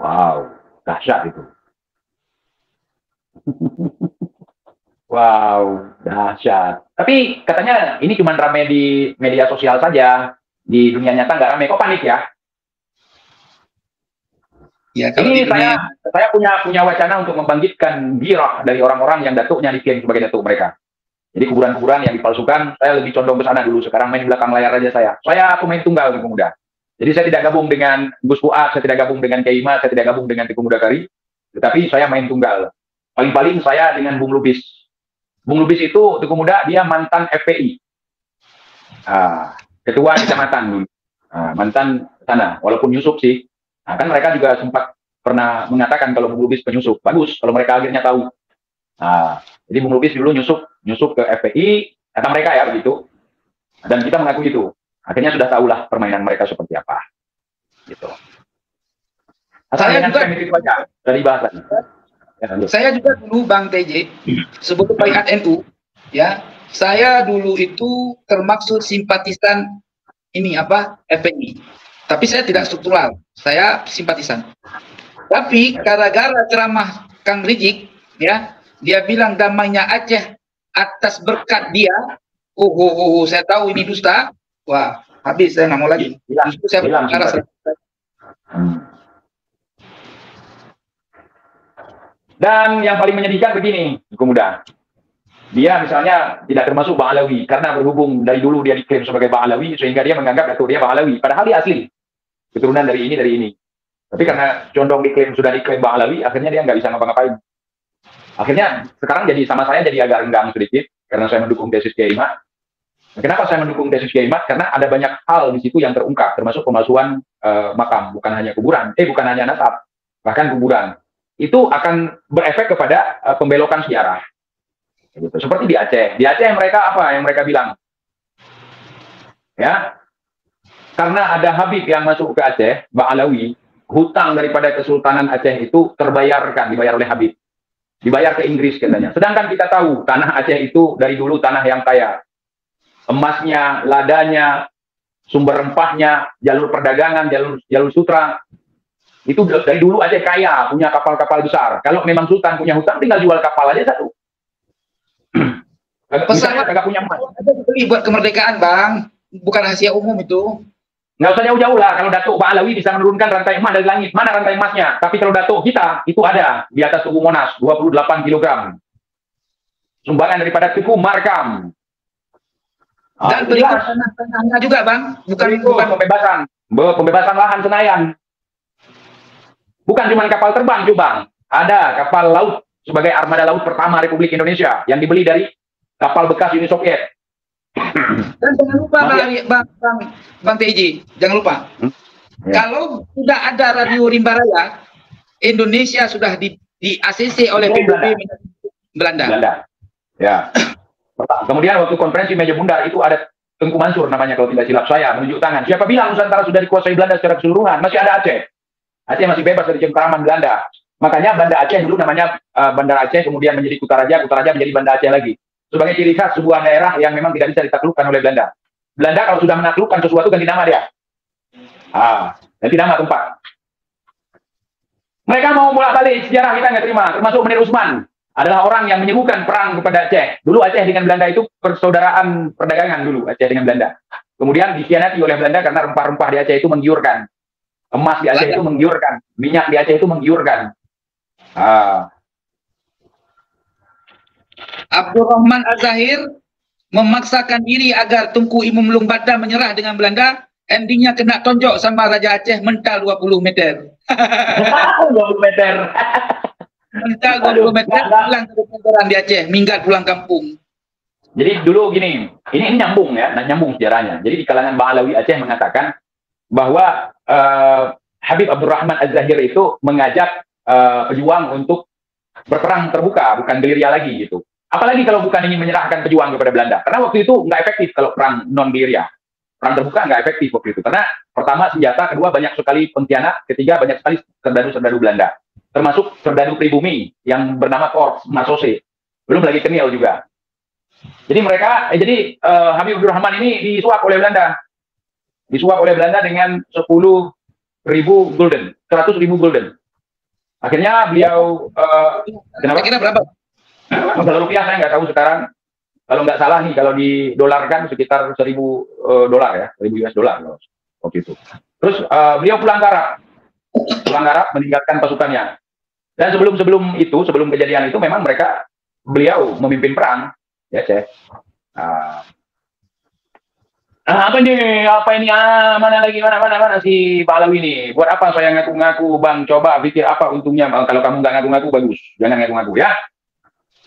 Wow, dahsyat itu. Wow, dahsyat. Tapi katanya ini cuma ramai di media sosial saja, di dunia nyata nggak ramai. Kok panik ya? Ya, kalau Ini di dunia, saya punya wacana untuk membangkitkan girah dari orang-orang yang datuknya diklaim sebagai datuk mereka. Jadi kuburan-kuburan yang dipalsukan, saya lebih condong ke sana dulu. Sekarang main di belakang layar aja saya. Saya pemain tunggal Teguh Muda. Jadi saya tidak gabung dengan Gus Fuad, saya tidak gabung dengan Keima, saya tidak gabung dengan Teguh Muda Kari. Tetapi saya main tunggal. Paling-paling saya dengan Bung Lubis. Bung Lubis itu Teguh Muda, dia mantan FPI. Ketua kecamatan dulu. Mantan sana, walaupun Yusuf sih. Kan mereka juga sempat pernah mengatakan kalau Bung Lubis penyusup. Bagus kalau mereka akhirnya tahu. Jadi Bung Lubis dulu nyusup ke FPI, kata mereka ya begitu. Dan kita mengakui itu. Akhirnya sudah tahulah permainan mereka seperti apa. Gitu. saya juga dari bahasan. Saya juga dulu Bang TJ, sebelum baiat NU, ya, saya dulu itu termasuk simpatisan ini FPI. Tapi saya tidak struktural, saya simpatisan. Tapi gara-gara ceramah Kang Rijik, ya, dia bilang damainya Aceh atas berkat dia. Saya tahu ini dusta. Wah, habis saya nggak mau lagi. Justru saya berbicara. Dan yang paling menyedihkan begini, Teguh Muda. Dia misalnya tidak termasuk Bang Alawi, karena berhubung dari dulu dia diklaim sebagai Bang Alawi, sehingga dia menganggap datuk dia Bang Alawi. Padahal dia asli, keturunan dari ini. Tapi karena condong sudah diklaim Bang Alawi, akhirnya dia nggak bisa ngapa-ngapain. Akhirnya sekarang jadi sama saya jadi agak renggang sedikit, karena saya mendukung tesis Kiai Mat. Kenapa saya mendukung tesis Kiai Mat? Karena ada banyak hal di situ yang terungkap, termasuk pemalsuan makam, bukan hanya kuburan, bukan hanya nasab, bahkan kuburan. Itu akan berefek kepada pembelokan sejarah. Gitu. Seperti di Aceh. Di Aceh mereka apa yang mereka bilang? Ya, karena ada Habib yang masuk ke Aceh, Bang Alawi, hutang daripada Kesultanan Aceh itu dibayar oleh Habib. Dibayar ke Inggris katanya. Sedangkan kita tahu tanah Aceh itu dari dulu tanah yang kaya. Emasnya, ladanya, sumber rempahnya, jalur perdagangan, jalur sutra. Itu dari dulu Aceh kaya, punya kapal-kapal besar. Kalau memang Sultan punya hutang, tinggal jual kapal aja satu. Pesawat agak punya emas. ada dibeli buat kemerdekaan, Bang. Bukan rahasia umum itu. Nggak usah jauh-jauh lah. Kalau Datuk Bang Alawi bisa menurunkan rantai emas dari langit. Mana rantai emasnya? Tapi kalau Datuk kita, itu ada di atas Tugu Monas, 28 kg. Sumbangan daripada Tugu Markam. Dan berikut tanah juga, Bang. Bukan Pembebasan lahan Senayan. Bukan cuma kapal terbang, Bang. Ada kapal laut sebagai armada laut pertama Republik Indonesia yang dibeli dari kapal bekas Uni Soviet. Dan jangan lupa Bang TJ, jangan lupa. Kalau sudah ada radio Rimba Raya, Indonesia sudah di ACC oleh PBB Belanda. Ya. Kemudian waktu konferensi meja bundar itu ada Tengku Mansur namanya kalau tidak silap saya menunjuk tangan. Siapa bilang Nusantara sudah dikuasai Belanda secara keseluruhan? Masih ada Aceh. Aceh masih bebas dari cengkeraman Belanda. Makanya Banda Aceh dulu namanya Bandar Aceh, kemudian menjadi Kutaraja menjadi Banda Aceh lagi. Sebagai ciri khas sebuah daerah yang memang tidak bisa ditaklukkan oleh Belanda. Belanda kalau sudah menaklukkan sesuatu ganti nama dia. Ganti nama tempat. Mereka mau bolak-balik sejarah kita nggak terima. Termasuk Menir Usman adalah orang yang menyerukan perang kepada Aceh. Dulu Aceh dengan Belanda itu persaudaraan perdagangan dulu Aceh dengan Belanda. Kemudian dikhianati oleh Belanda karena rempah-rempah di Aceh itu menggiurkan. Emas di Aceh itu menggiurkan, minyak di Aceh itu menggiurkan. Abdurrahman Az-Zahir memaksakan diri agar Tunku Imam Lumbada menyerah dengan Belanda, endingnya kena tonjok sama Raja Aceh mental 20 meter. 20 meter. Mental 20 meter, pulang ke pelajaran di Aceh, minggat pulang kampung. Jadi dulu gini, ini nyambung ya, nyambung sejarahnya. Jadi di kalangan Bang Alawi Aceh mengatakan bahwa Habib Abdurrahman Az-Zahir itu mengajak pejuang untuk berperang terbuka, bukan gerilya lagi gitu. Apalagi kalau bukan ingin menyerahkan pejuang kepada Belanda. Karena waktu itu nggak efektif kalau perang non-gerilya. Perang terbuka nggak efektif waktu itu. Karena pertama senjata, kedua banyak sekali pengkhianat, ketiga banyak sekali serdadu-serdadu Belanda. Termasuk serdadu pribumi yang bernama Korps Masose. Belum lagi Kenil juga. Jadi Habib Abdurrahman ini disuap oleh Belanda. Disuap oleh Belanda dengan 10.000 gulden, 100.000 gulden. Akhirnya beliau kenapa? Kira berapa? Masalah rupiah saya nggak tahu sekarang. Kalau nggak salah nih, kalau didolarkan sekitar 1.000 dolar ya, 1.000 US dollar waktu itu. Terus beliau pulang ke Arab, meninggalkan pasukannya. Dan sebelum itu, sebelum kejadian itu, memang beliau memimpin perang, ya Cek. Apa ini? Mana lagi? Mana si Pahlawi ini? Buat apa saya ngaku-ngaku, Bang? Coba pikir apa untungnya, Bang? Kalau kamu nggak ngaku-ngaku, bagus. Jangan ngaku-ngaku, ya.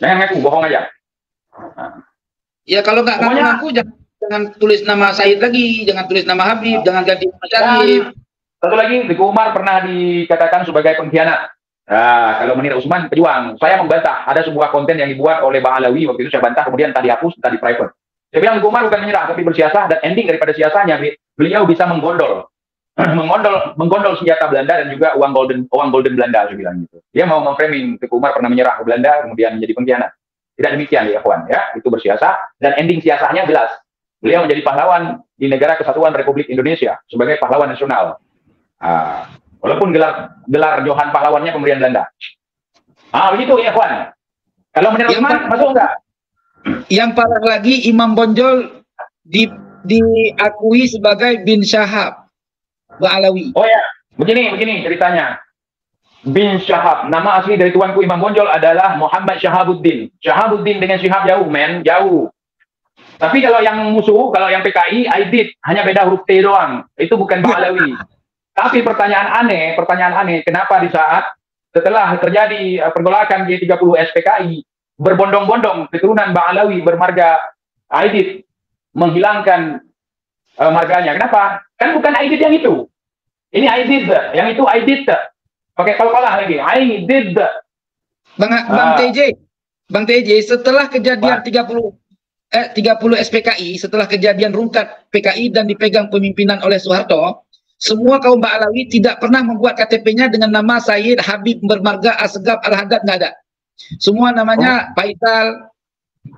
Jangan ngaku, bohong aja. Ya kalau nggak ngaku-ngaku, jangan tulis nama Said lagi, jangan tulis nama Habib, jangan ganti nama Syarif. Satu lagi, Teguh Umar pernah dikatakan sebagai pengkhianat. Nah, kalau Munir Usman pejuang, saya membantah. Ada sebuah konten yang dibuat oleh Bang Alawi, waktu itu saya bantah, kemudian tadi hapus, tadi private. Saya bilang Teguh Umar bukan menyerah, tapi bersiasah, dan ending daripada siasahnya, beliau bisa menggondol senjata Belanda dan juga uang golden Belanda, saya bilang gitu. Dia mau memframing Teguh Umar pernah menyerah ke Belanda, kemudian menjadi pengkhianat. Tidak demikian ya, kawan, ya. Itu bersiasah, dan ending siasahnya jelas. Beliau menjadi pahlawan di Negara Kesatuan Republik Indonesia sebagai pahlawan nasional. Walaupun gelar Johan pahlawannya pemberian Belanda. Begitu ya, kawan. Kalau menurut Usman, masuk enggak? Yang parah lagi, Imam Bonjol diakui sebagai bin Syahab Ba'alawi. Oh ya, begini ceritanya. Bin Syahab, nama asli dari tuanku Imam Bonjol adalah Muhammad Syahabuddin. Syahabuddin dengan Syihab jauh, jauh. Tapi kalau yang musuh, kalau yang PKI, Aidit, hanya beda huruf T doang. Itu bukan Ba'alawi. Tapi pertanyaan aneh, kenapa di saat setelah terjadi pergolakan G30 SPKI, berbondong-bondong keturunan Ba'alawi bermarga Aidit menghilangkan marganya. Kenapa? Kan bukan Aidit yang itu. Ini Aidit, yang itu Aidit. Pakai kalkalah lagi. Aidit. Bang TJ, setelah kejadian 30 SPKI, setelah kejadian rungkat PKI dan dipegang pemimpinan oleh Soeharto, semua kaum Ba'alawi tidak pernah membuat KTP-nya dengan nama Sayyid Habib bermarga Asgaf Al-Haddad, nggak ada. Semua namanya Faisal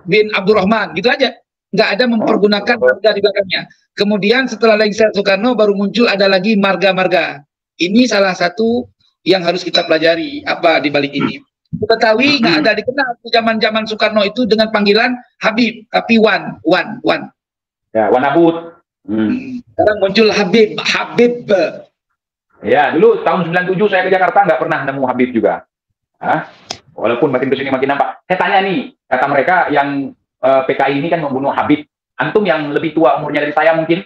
bin Abdurrahman, gitu aja. Nggak ada mempergunakan marga di belakangnya. Kemudian setelah Lengser Soekarno baru muncul ada lagi marga-marga. Ini salah satu yang harus kita pelajari, apa di balik ini. Betawi nggak ada dikenal zaman-zaman Soekarno itu dengan panggilan Habib, tapi Wan. Ya, Wan Abud. Sekarang muncul Habib. Ya, dulu tahun 97 saya ke Jakarta nggak pernah nemu Habib juga. Walaupun makin kesini makin nampak. Saya tanya nih, kata mereka yang PKI ini kan membunuh Habib. Antum yang lebih tua umurnya dari saya mungkin.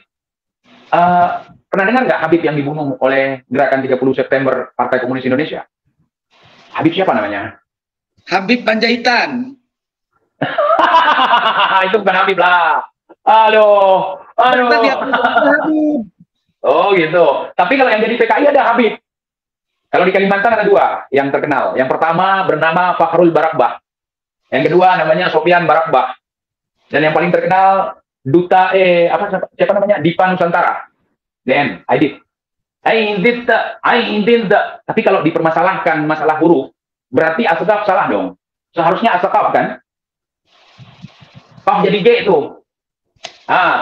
Pernah dengar nggak Habib yang dibunuh oleh gerakan 30 September Partai Komunis Indonesia? Habib siapa namanya? Habib Panjaitan. Itu bukan Habib lah. Aduh. Oh gitu. Tapi kalau yang jadi PKI ada Habib. Kalau di Kalimantan ada dua yang terkenal. Yang pertama bernama Fakhrul Barakbah. Yang kedua namanya Sofyan Barakbah. Dan yang paling terkenal duta siapa namanya? Dipa Nusantara. DN, Aidit. Aidit. Tapi kalau dipermasalahkan masalah huruf, berarti Asgaf salah dong. Seharusnya Asgaf kan? Kaf jadi G itu.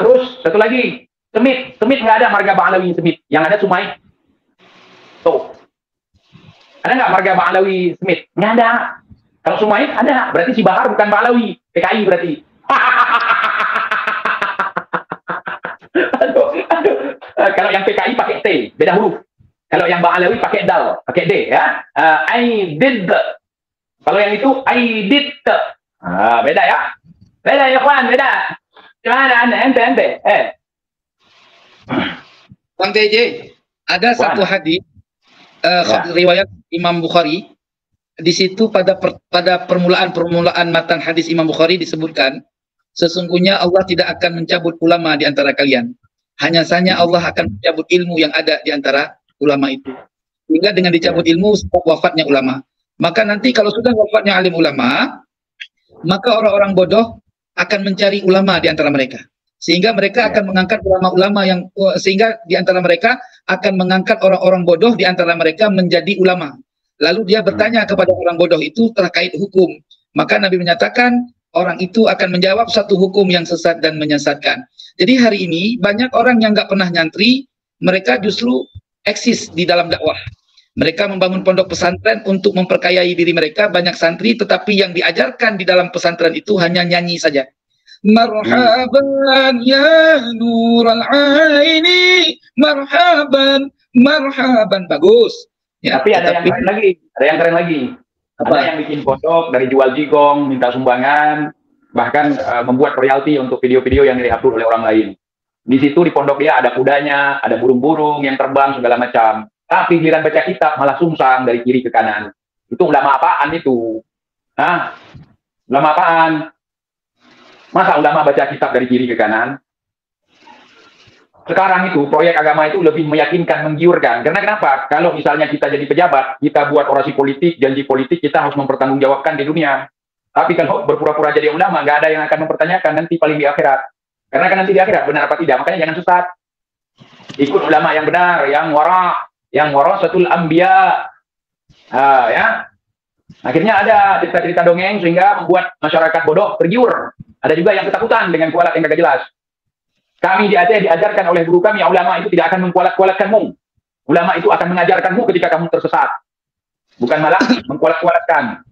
Terus satu lagi, Semit nggak ada marga Ba'alawi Semit. Yang ada Sumait. Tuh. Ada nggak marga Ba'alawi Semit? Nggak ada. Kalau Sumait ada, berarti si Bahar bukan Ba'alawi, PKI berarti. Aduh. Kalau yang PKI pakai T, beda huruf. Kalau yang Ba'alawi pakai dal, pakai D ya. Aidid. Kalau yang itu Aidit. Beda ya. Beda ya kawan, beda. Gimana ente? Bang TJ, ada satu hadis riwayat Imam Bukhari. Di situ pada permulaan matan hadis Imam Bukhari disebutkan, sesungguhnya Allah tidak akan mencabut ulama di antara kalian. Hanya saja Allah akan mencabut ilmu yang ada di antara ulama itu. Sehingga dengan dicabut ilmu sebab wafatnya ulama. Maka nanti kalau sudah wafatnya alim ulama, maka orang-orang bodoh akan mencari ulama di antara mereka. Sehingga mereka akan mengangkat ulama-ulama sehingga di antara mereka akan mengangkat orang-orang bodoh di antara mereka menjadi ulama. Lalu dia bertanya kepada orang bodoh itu terkait hukum. Maka Nabi menyatakan orang itu akan menjawab satu hukum yang sesat dan menyesatkan. Jadi hari ini banyak orang yang nggak pernah nyantri, mereka justru eksis di dalam dakwah. Mereka membangun pondok pesantren untuk memperkayai diri mereka, banyak santri, tetapi yang diajarkan di dalam pesantren itu hanya nyanyi saja. Marhaban ya nural aini, marhaban, marhaban. Bagus. Ya, Tapi ada yang keren lagi, ada yang keren lagi. Apa? Ada yang bikin pondok dari jual jigong, minta sumbangan, bahkan membuat royalti untuk video-video yang di-upload oleh orang lain. Di situ di pondok dia ada kudanya, ada burung-burung yang terbang segala macam. Tapi giliran baca kitab malah sungsang dari kiri ke kanan. Itu ulama apaan itu? Hah? Ulama apaan? Masa ulama baca kitab dari kiri ke kanan? Sekarang itu proyek agama itu lebih meyakinkan, menggiurkan. Karena kenapa? Kalau misalnya kita jadi pejabat, kita buat orasi politik, janji politik, kita harus mempertanggungjawabkan di dunia. Tapi kalau berpura-pura jadi ulama, nggak ada yang akan mempertanyakan nanti paling di akhirat. Karena kan nanti di akhirat benar apa tidak. Makanya jangan sesat. Ikut ulama yang benar, yang warasatul anbiya. Ya. Akhirnya ada cerita-cerita dongeng sehingga membuat masyarakat bodoh tergiur. Ada juga yang ketakutan dengan kualat yang gak jelas. Kami di Aceh diajarkan oleh guru kami, ulama itu tidak akan mengkualat-kualatkanmu. Ulama itu akan mengajarkanmu ketika kamu tersesat. Bukan malah mengkualat-kualatkan.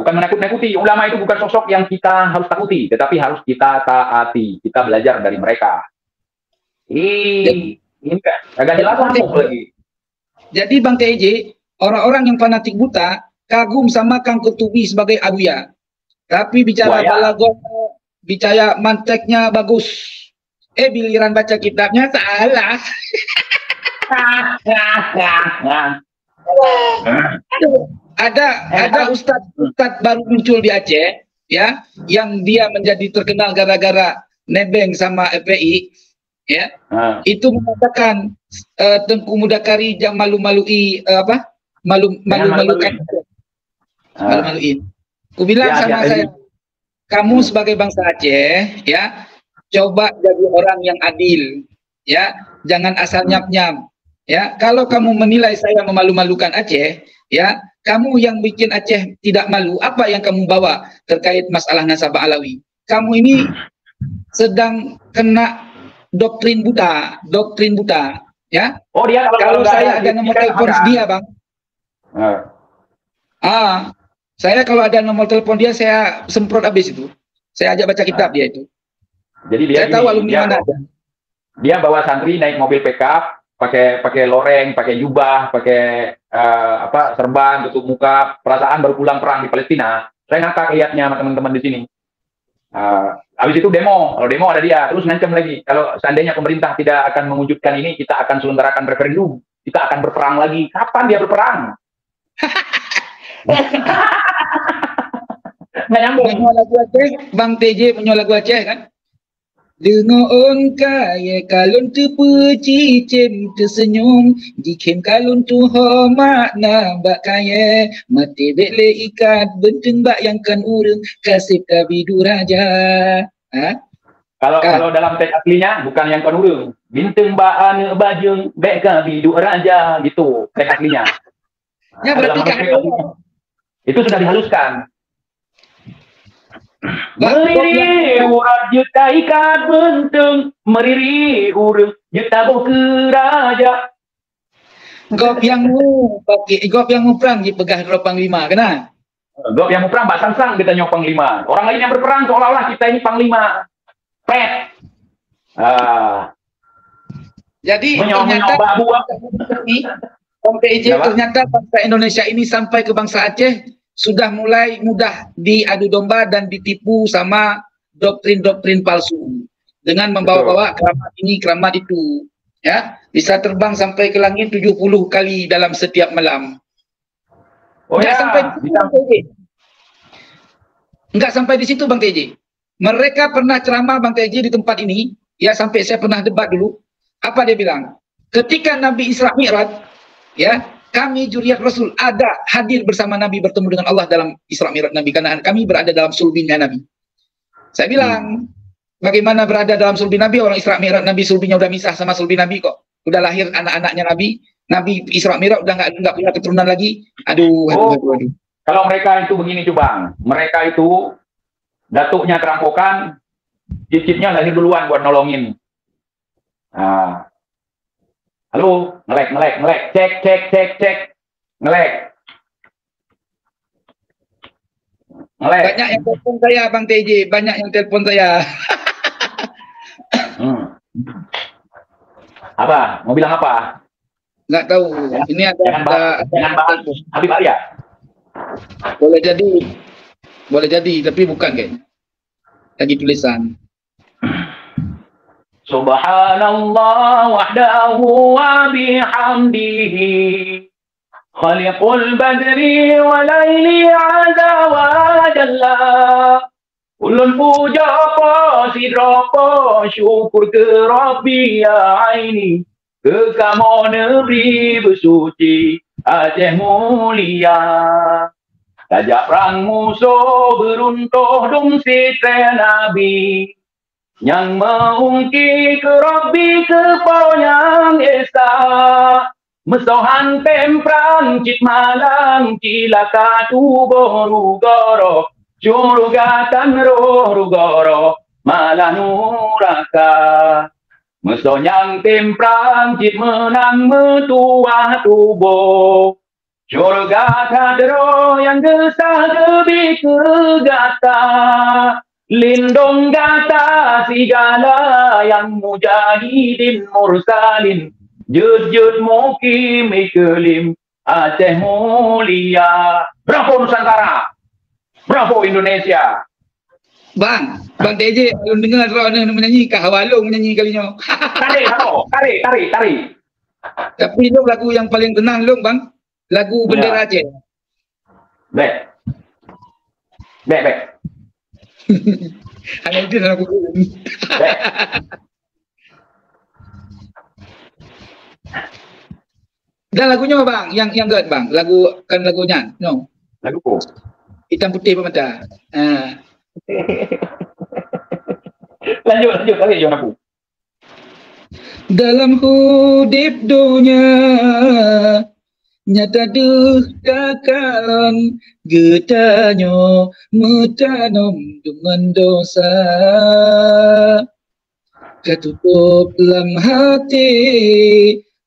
Bukan menakut-nakuti. Ulama itu bukan sosok yang kita harus takuti, tetapi harus kita taati. Kita belajar dari mereka. Ini agak jelas lagi. Jadi Bang TJ, orang-orang yang fanatik buta kagum sama Kang Kutubi sebagai Abuya. Tapi bicara balaghah, bicara manteknya bagus. Biliran baca kitabnya salah. Ada ustadz baru muncul di Aceh, ya, yang dia menjadi terkenal gara-gara nebeng sama FPI, ya. Itu mengatakan Tengku Mudakari yang malu-maluin. Malu-maluin. Ku bilang sama saya, kamu sebagai bangsa Aceh, ya, coba jadi orang yang adil, ya, jangan asal nyap-nyap, ya. Kalau kamu menilai saya memalu-malukan Aceh, ya, kamu yang bikin Aceh tidak malu, apa yang kamu bawa terkait masalah nasabah Alawi? Kamu ini sedang kena doktrin buta, ya. Oh, dia kalau saya ada nomor telepon dia, Bang. Saya kalau ada nomor telepon dia, saya semprot habis itu. Saya ajak baca kitab dia itu. Jadi dia saya tahu alumni mana. Dia bawa santri naik mobil pickup, pakai loreng, pakai jubah, pakai serban, tutup muka. Perasaan baru pulang perang di Palestina. Saya ngakak lihatnya sama teman-teman di sini. Habis itu demo. Kalau demo ada dia, terus ngancam lagi. Kalau seandainya pemerintah tidak akan mewujudkan ini, kita akan selenggarakan referendum. Kita akan berperang lagi. Kapan dia berperang? Nggak nyambung. Menyoal lagu Aceh, Bang TJ menyoal lagu Aceh kan? Dengar on kaya kalon terpecicim tersenyum dikem kalon tu ho makna bak kaya mati bekle ikat benteng bak yang kan urang kasih kabidu raja. Kalau dalam teks aslinya bukan yang kan urang, bintang bak ane bajeng bek kabidu raja gitu teks aslinya. Ya berarti kan itu sudah dihaluskan. Meriri urang juta ikat benteng, meriri urang juta ke raja. Gop yang mu perang di pegah Panglima kena. Gop yang mu perang Mbak Sangsang kita nyok Panglima. Orang lain yang berperang seolah-olah kita ini Panglima. Pet. Jadi ternyata ternyata bangsa Indonesia ini sampai ke bangsa Aceh sudah mulai mudah diadu domba dan ditipu sama doktrin-doktrin palsu dengan membawa-bawa keramat ini keramat itu, ya, bisa terbang sampai ke langit 70 kali dalam setiap malam. Enggak sampai di situ Bang TJ. Mereka pernah ceramah Bang TJ di tempat ini, ya, sampai saya pernah debat dulu. Apa dia bilang? Ketika Nabi Isra Mi'raj, ya, kami zuriat Rasul ada hadir bersama Nabi bertemu dengan Allah dalam Isra Mi'raj Nabi karena kami berada dalam sulbinya Nabi. Saya bilang, bagaimana berada dalam sulbi Nabi, orang Isra Mi'raj Nabi sulbinya udah misah sama sulbi Nabi kok. Udah lahir anak-anaknya Nabi Isra Mi'raj udah nggak punya keturunan lagi. Aduh. Kalau mereka itu begini tuh Bang, mereka itu datuknya kerampokan, cicitnya lahir duluan buat nolongin. Halo, ngelek. Cek. Ngelek. Banyak yang telepon saya, Bang TJ. Banyak yang telepon saya. Apa? Mau bilang apa? Nggak tahu. Ini Jangan bahas Habib Arya. Boleh jadi, tapi bukan kayaknya. Lagi tulisan. Subhanallah wahdahu wa bihamdihi khaliqul badri wa laili ada wa jalla. Ulun puja apa sidropo syukur ke Rabbi ya aini ke kamu negeri bersuci Aceh mulia. Tajak perang musuh beruntuh dum sitre Nabi yang mengungki ke Rabbi ke yang esa mesohan temprang cit malang cilaka tubuh rugoro curugatan roh rugoro malanuraka mesonyang temprang cit menang metua tubuh surga kadro yang gesah gebi kegata lindung gata segala yang mujahidin mursalin jud mukim iklim Aceh mulia. Bravo Nusantara, bravo Indonesia. Bang TJ, belum dengar Ron menyanyi, Kak Hawalung menyanyi kalinya. Tarik. Tapi itu lagu yang paling tenang long bang, lagu Bendera Aceh. Baik. Hanya itu lagu. Dan lagunya bang, yang enggak bang, lagunya, no. Lagu po. Hitam putih pemata. Lanjut lagi jangan aku. Dalam hudip dunia nyata duh takalan getanyo metanom dengan dosa ketutup dalam hati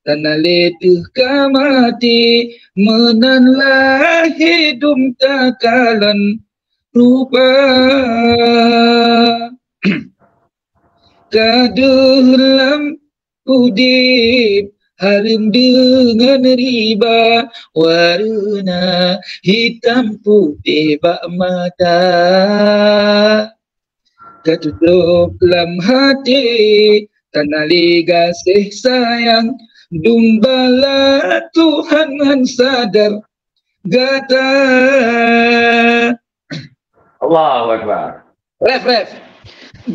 tanah letuh kamati menanlah hidup takalan rupa kadulam udip harum dengan riba warna hitam putih bak mata ketutup dalam hati tanah kasih sayang dumbala Tuhan sadar gata. Allahu Akbar. Ref.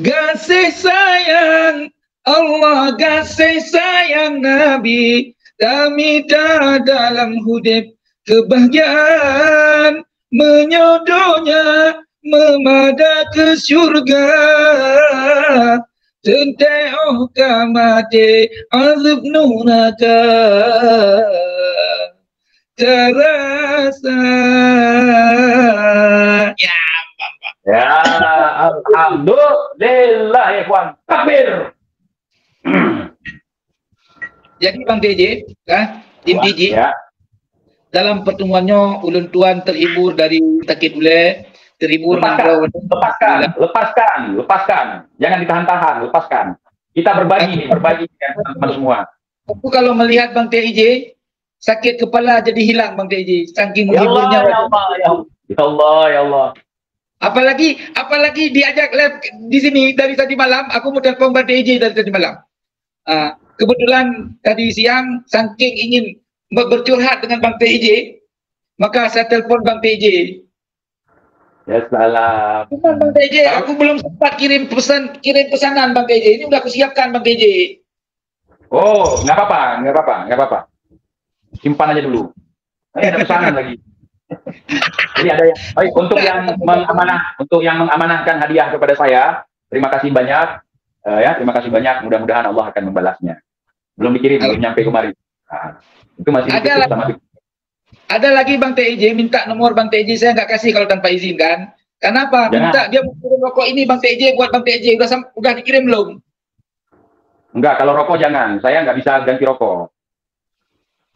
Kasih sayang Allah, kasih sayang Nabi, kami dalam hudip kebahagiaan menyodohnya memada ke syurga. Tentai oh kamate azab nunaka terasa. Ya, alhamdulillah ya kawan. Takbir. Jadi Bang TJ, Tim TJ, dalam pertemuannya ulun tuan terhibur dari Takit Ule, terhibur lepaskan. Jangan ditahan-tahan, lepaskan. Kita berbagi dengan teman-teman semua. Aku kalau melihat Bang TJ, sakit kepala jadi hilang Bang TJ, saking menghiburnya. Ya Allah. Apalagi diajak live di sini dari tadi malam, aku mau telepon Bang TJ dari tadi malam. Kebetulan tadi siang saking ingin bercurhat dengan Bang TJ, maka saya telepon Bang TJ. Ya salam. Bang TJ, aku belum sempat kirim pesanan Bang TJ. Ini udah aku siapkan Bang TJ. Oh, nggak apa-apa. Simpan aja dulu. Ada pesanan lagi. Jadi ada yang untuk yang mengamanahkan hadiah kepada saya. Terima kasih banyak. Terima kasih banyak. Mudah-mudahan Allah akan membalasnya. Belum dikirim, belum nyampe kemari. Itu masih ada lagi Bang TJ minta nomor Bang TJ, saya nggak kasih kalau tanpa izin kan. Kenapa? Minta dia mau kirim rokok ini Bang TJ buat Bang TJ. Udah dikirim belum? Enggak, kalau rokok jangan. Saya nggak bisa ganti rokok.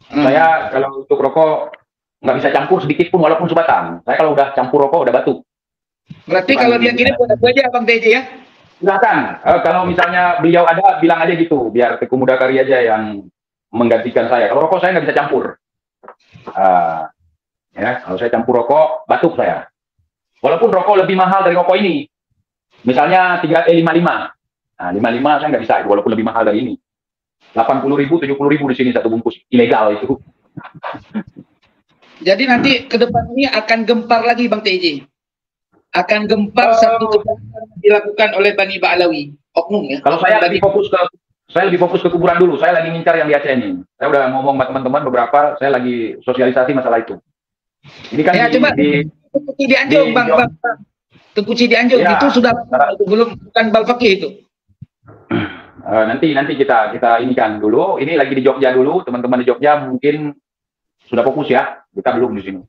Saya kalau untuk rokok nggak bisa campur sedikit pun walaupun sebatang. Saya kalau udah campur rokok udah batuk. Berarti kalau dia kirim buat aku aja Bang TJ ya. Silakan. Kalau misalnya beliau ada, bilang aja gitu, biar Teguh Muda Kari aja yang menggantikan saya. Kalau rokok saya nggak bisa campur. Ya, kalau saya campur rokok, batuk saya. Walaupun rokok lebih mahal dari rokok ini. Misalnya 55. Nah, 55 saya nggak bisa, walaupun lebih mahal dari ini. 80.000, 70.000 di sini satu bungkus. Ilegal itu. Jadi nanti ke depan ini akan gempar lagi Bang TJ. Akan gempar satu kejahatan dilakukan oleh Bani Ba'alawi. Oknum ya. Kalau saya lebih fokus ke kuburan dulu. Saya lagi ngincar yang di Aceh ini. Saya udah ngomong sama teman-teman beberapa, saya lagi sosialisasi masalah itu. Ini kan ya, coba Tengkuci di Anjung, Bang. Tengkuci di Anjung ya, itu sudah belum, bukan Balfakih itu. Nanti kita ini kan dulu. Ini lagi di Jogja dulu, teman-teman di Jogja mungkin sudah fokus ya. Kita belum di sini.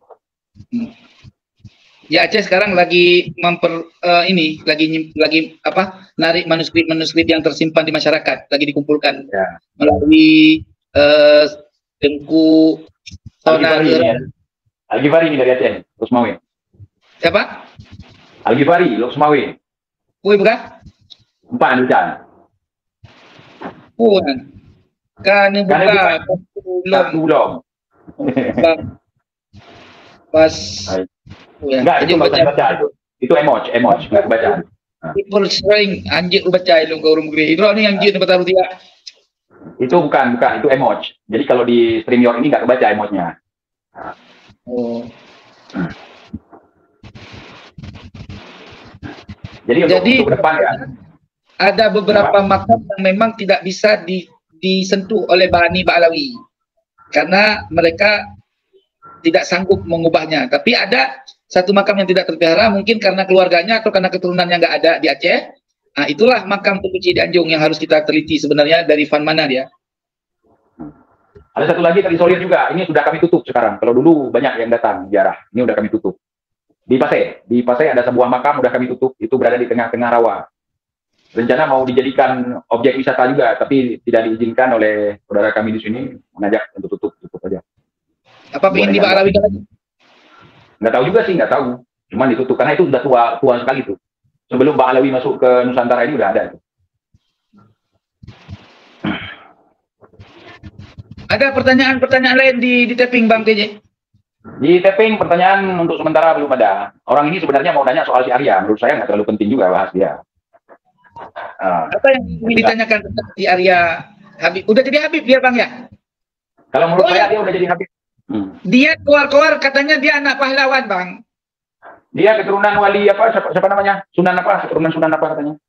Ya, Aceh sekarang lagi lagi narik manuskrip yang tersimpan di masyarakat, lagi dikumpulkan ya, melalui Tengku Al-Ghifari ini dari Aceh, Losmawi. Siapa? Al-Ghifari, Losmawi. Bukan? Empat Nucan. Bukan. Kan belum. Pas. Enggak, itu baca itu. Itu emoji, enggak baca. People sering anjir baca lu ke urung gede. Itu nih anjir dapat taruh dia. Itu bukan, itu emoji. Jadi kalau di StreamYard ini enggak kebaca emojnya. Oh. Jadi untuk depan ya. Ada beberapa makam yang memang tidak bisa disentuh oleh Bani Ba'alawi karena mereka tidak sanggup mengubahnya. Tapi ada satu makam yang tidak terpelihara, mungkin karena keluarganya atau karena keturunannya nggak ada di Aceh. Nah, itulah makam Tengkuci di Anjung yang harus kita teliti sebenarnya dari fan mana dia. Ada satu lagi terisolir juga. Ini sudah kami tutup sekarang. Kalau dulu banyak yang datang ziarah, ini udah kami tutup. Di Pasai ada sebuah makam udah kami tutup. Itu berada di tengah-tengah rawa. Rencana mau dijadikan objek wisata juga, tapi tidak diizinkan oleh saudara kami di sini. Mengajak untuk tutup aja. Apa ingin di Ba'alawi lagi? Nggak tahu juga sih, nggak tahu. Cuman ditutup karena itu sudah tua sekali tuh. Sebelum Ba'alawi masuk ke Nusantara ini udah ada itu. Ada pertanyaan-pertanyaan lain di tapping Bang TJ? Di tapping pertanyaan untuk sementara belum ada. Orang ini sebenarnya mau nanya soal si Arya. Menurut saya nggak terlalu penting juga bahas dia. Apa yang ingin ditanyakan tentang si Arya Habib? Udah jadi Habib dia Bang ya? Kalau menurut saya dia udah jadi Habib. Dia keluar katanya dia anak pahlawan Bang. Dia keturunan wali apa? Siapa namanya? Sunan apa? Keturunan Sunan apa katanya?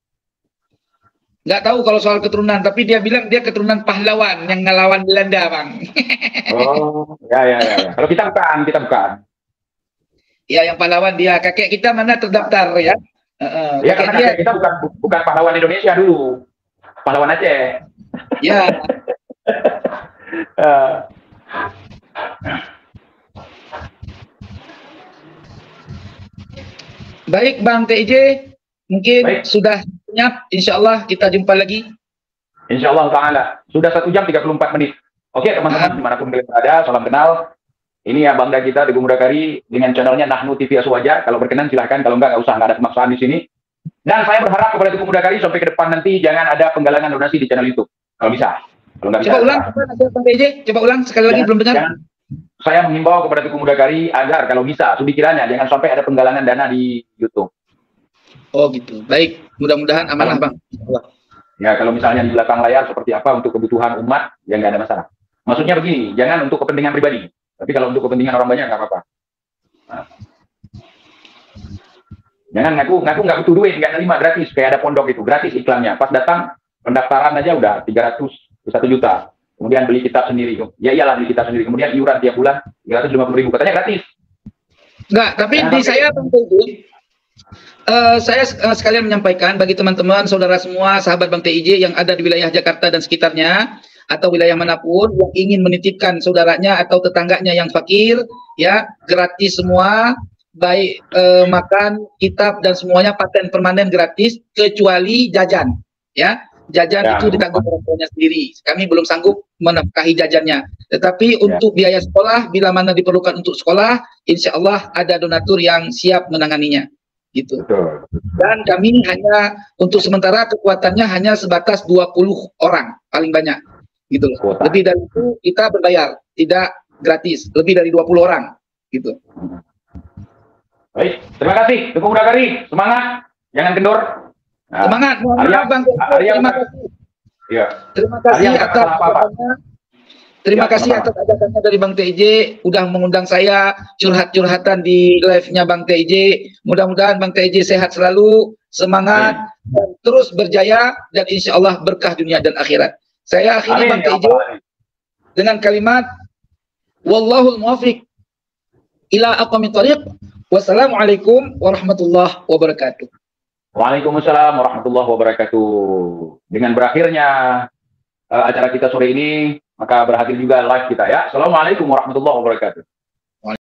Nggak tahu kalau soal keturunan, tapi dia bilang dia keturunan pahlawan yang ngelawan Belanda, Bang. Oh, ya. Kalau kita bukan. Ya, yang pahlawan dia. Kakek kita mana terdaftar ya? Ya, karena kakek kita bukan pahlawan Indonesia dulu. Pahlawan Aceh. Ya. Baik, Bang TJ. Mungkin sudah siap, insya Allah kita jumpa lagi. Insya Allah ta'ala. Sudah 1 jam 34 menit. Oke teman-teman, dimanapun kalian berada, salam kenal. Ini ya bangga kita, Teguh Muda Kari, dengan channelnya Nahnu TV Aswaja. Kalau berkenan silahkan, kalau nggak usah, nggak ada pemaksaan di sini. Dan saya berharap kepada Teguh Muda Kari, sampai ke depan nanti, jangan ada penggalangan donasi di channel YouTube. Kalau bisa. Kalau nggak bisa. Coba ulang, coba ulang, sekali lagi belum dengar. Saya menghimbau kepada Teguh Muda Kari, agar kalau bisa, sudikirannya, jangan sampai ada penggalangan dana di YouTube. Oh gitu, baik. Mudah-mudahan amanah Bang. Ya kalau misalnya di belakang layar seperti apa untuk kebutuhan umat, ya nggak ada masalah. Maksudnya begini, jangan untuk kepentingan pribadi. Tapi kalau untuk kepentingan orang banyak nggak apa-apa. Nah. Jangan ngaku nggak butuh duit, nggak terima gratis. Kayak ada pondok itu, gratis iklannya. Pas datang pendaftaran aja udah 300, 1 juta. Kemudian beli kitab sendiri. Ya iyalah beli kitab sendiri. Kemudian iuran tiap bulan 350.000. Katanya gratis. Enggak, tapi di saya saya sekalian menyampaikan bagi teman-teman, saudara semua, sahabat Bang TIJ yang ada di wilayah Jakarta dan sekitarnya, atau wilayah manapun yang ingin menitipkan saudaranya atau tetangganya yang fakir, ya gratis semua, baik makan, kitab dan semuanya paten permanen gratis, kecuali jajan, ya. Jajan Ya. itu ditanggung orang tuanya sendiri. Kami belum sanggup menafkahi jajannya. Tetapi untuk biaya sekolah, bila mana diperlukan untuk sekolah, insya Allah ada donatur yang siap menanganinya. Gitu. Betul. Dan kami hanya untuk sementara kekuatannya hanya sebatas 20 orang paling banyak. Gitu loh. Kuota. Lebih dari itu kita berbayar, tidak gratis. Lebih dari 20 orang. Gitu. Baik, terima kasih Tuku Muda Kari, semangat, jangan kendor. Nah, Semangat, mohon Arya, maaf Bang. Arya, Terima kasih. Iya. Terima kasih Arya, atas apa-apa. ajakannya. Terima Ya, kasih sama-sama. atas ajakannya dari Bang TJ, udah mengundang saya curhat-curhatan di live-nya Bang TJ. Mudah-mudahan Bang TJ sehat selalu, semangat, dan terus berjaya, dan insya Allah berkah dunia dan akhirat. Saya akhiri Amin. Bang Ya TJ Rabbal Alamin. dengan kalimat wallahul muwaffiq ila aqwamit thoriq. Wassalamualaikum warahmatullahi wabarakatuh. Waalaikumsalam warahmatullahi wabarakatuh. Dengan berakhirnya acara kita sore ini, maka berakhir juga live kita ya. Assalamualaikum warahmatullahi wabarakatuh.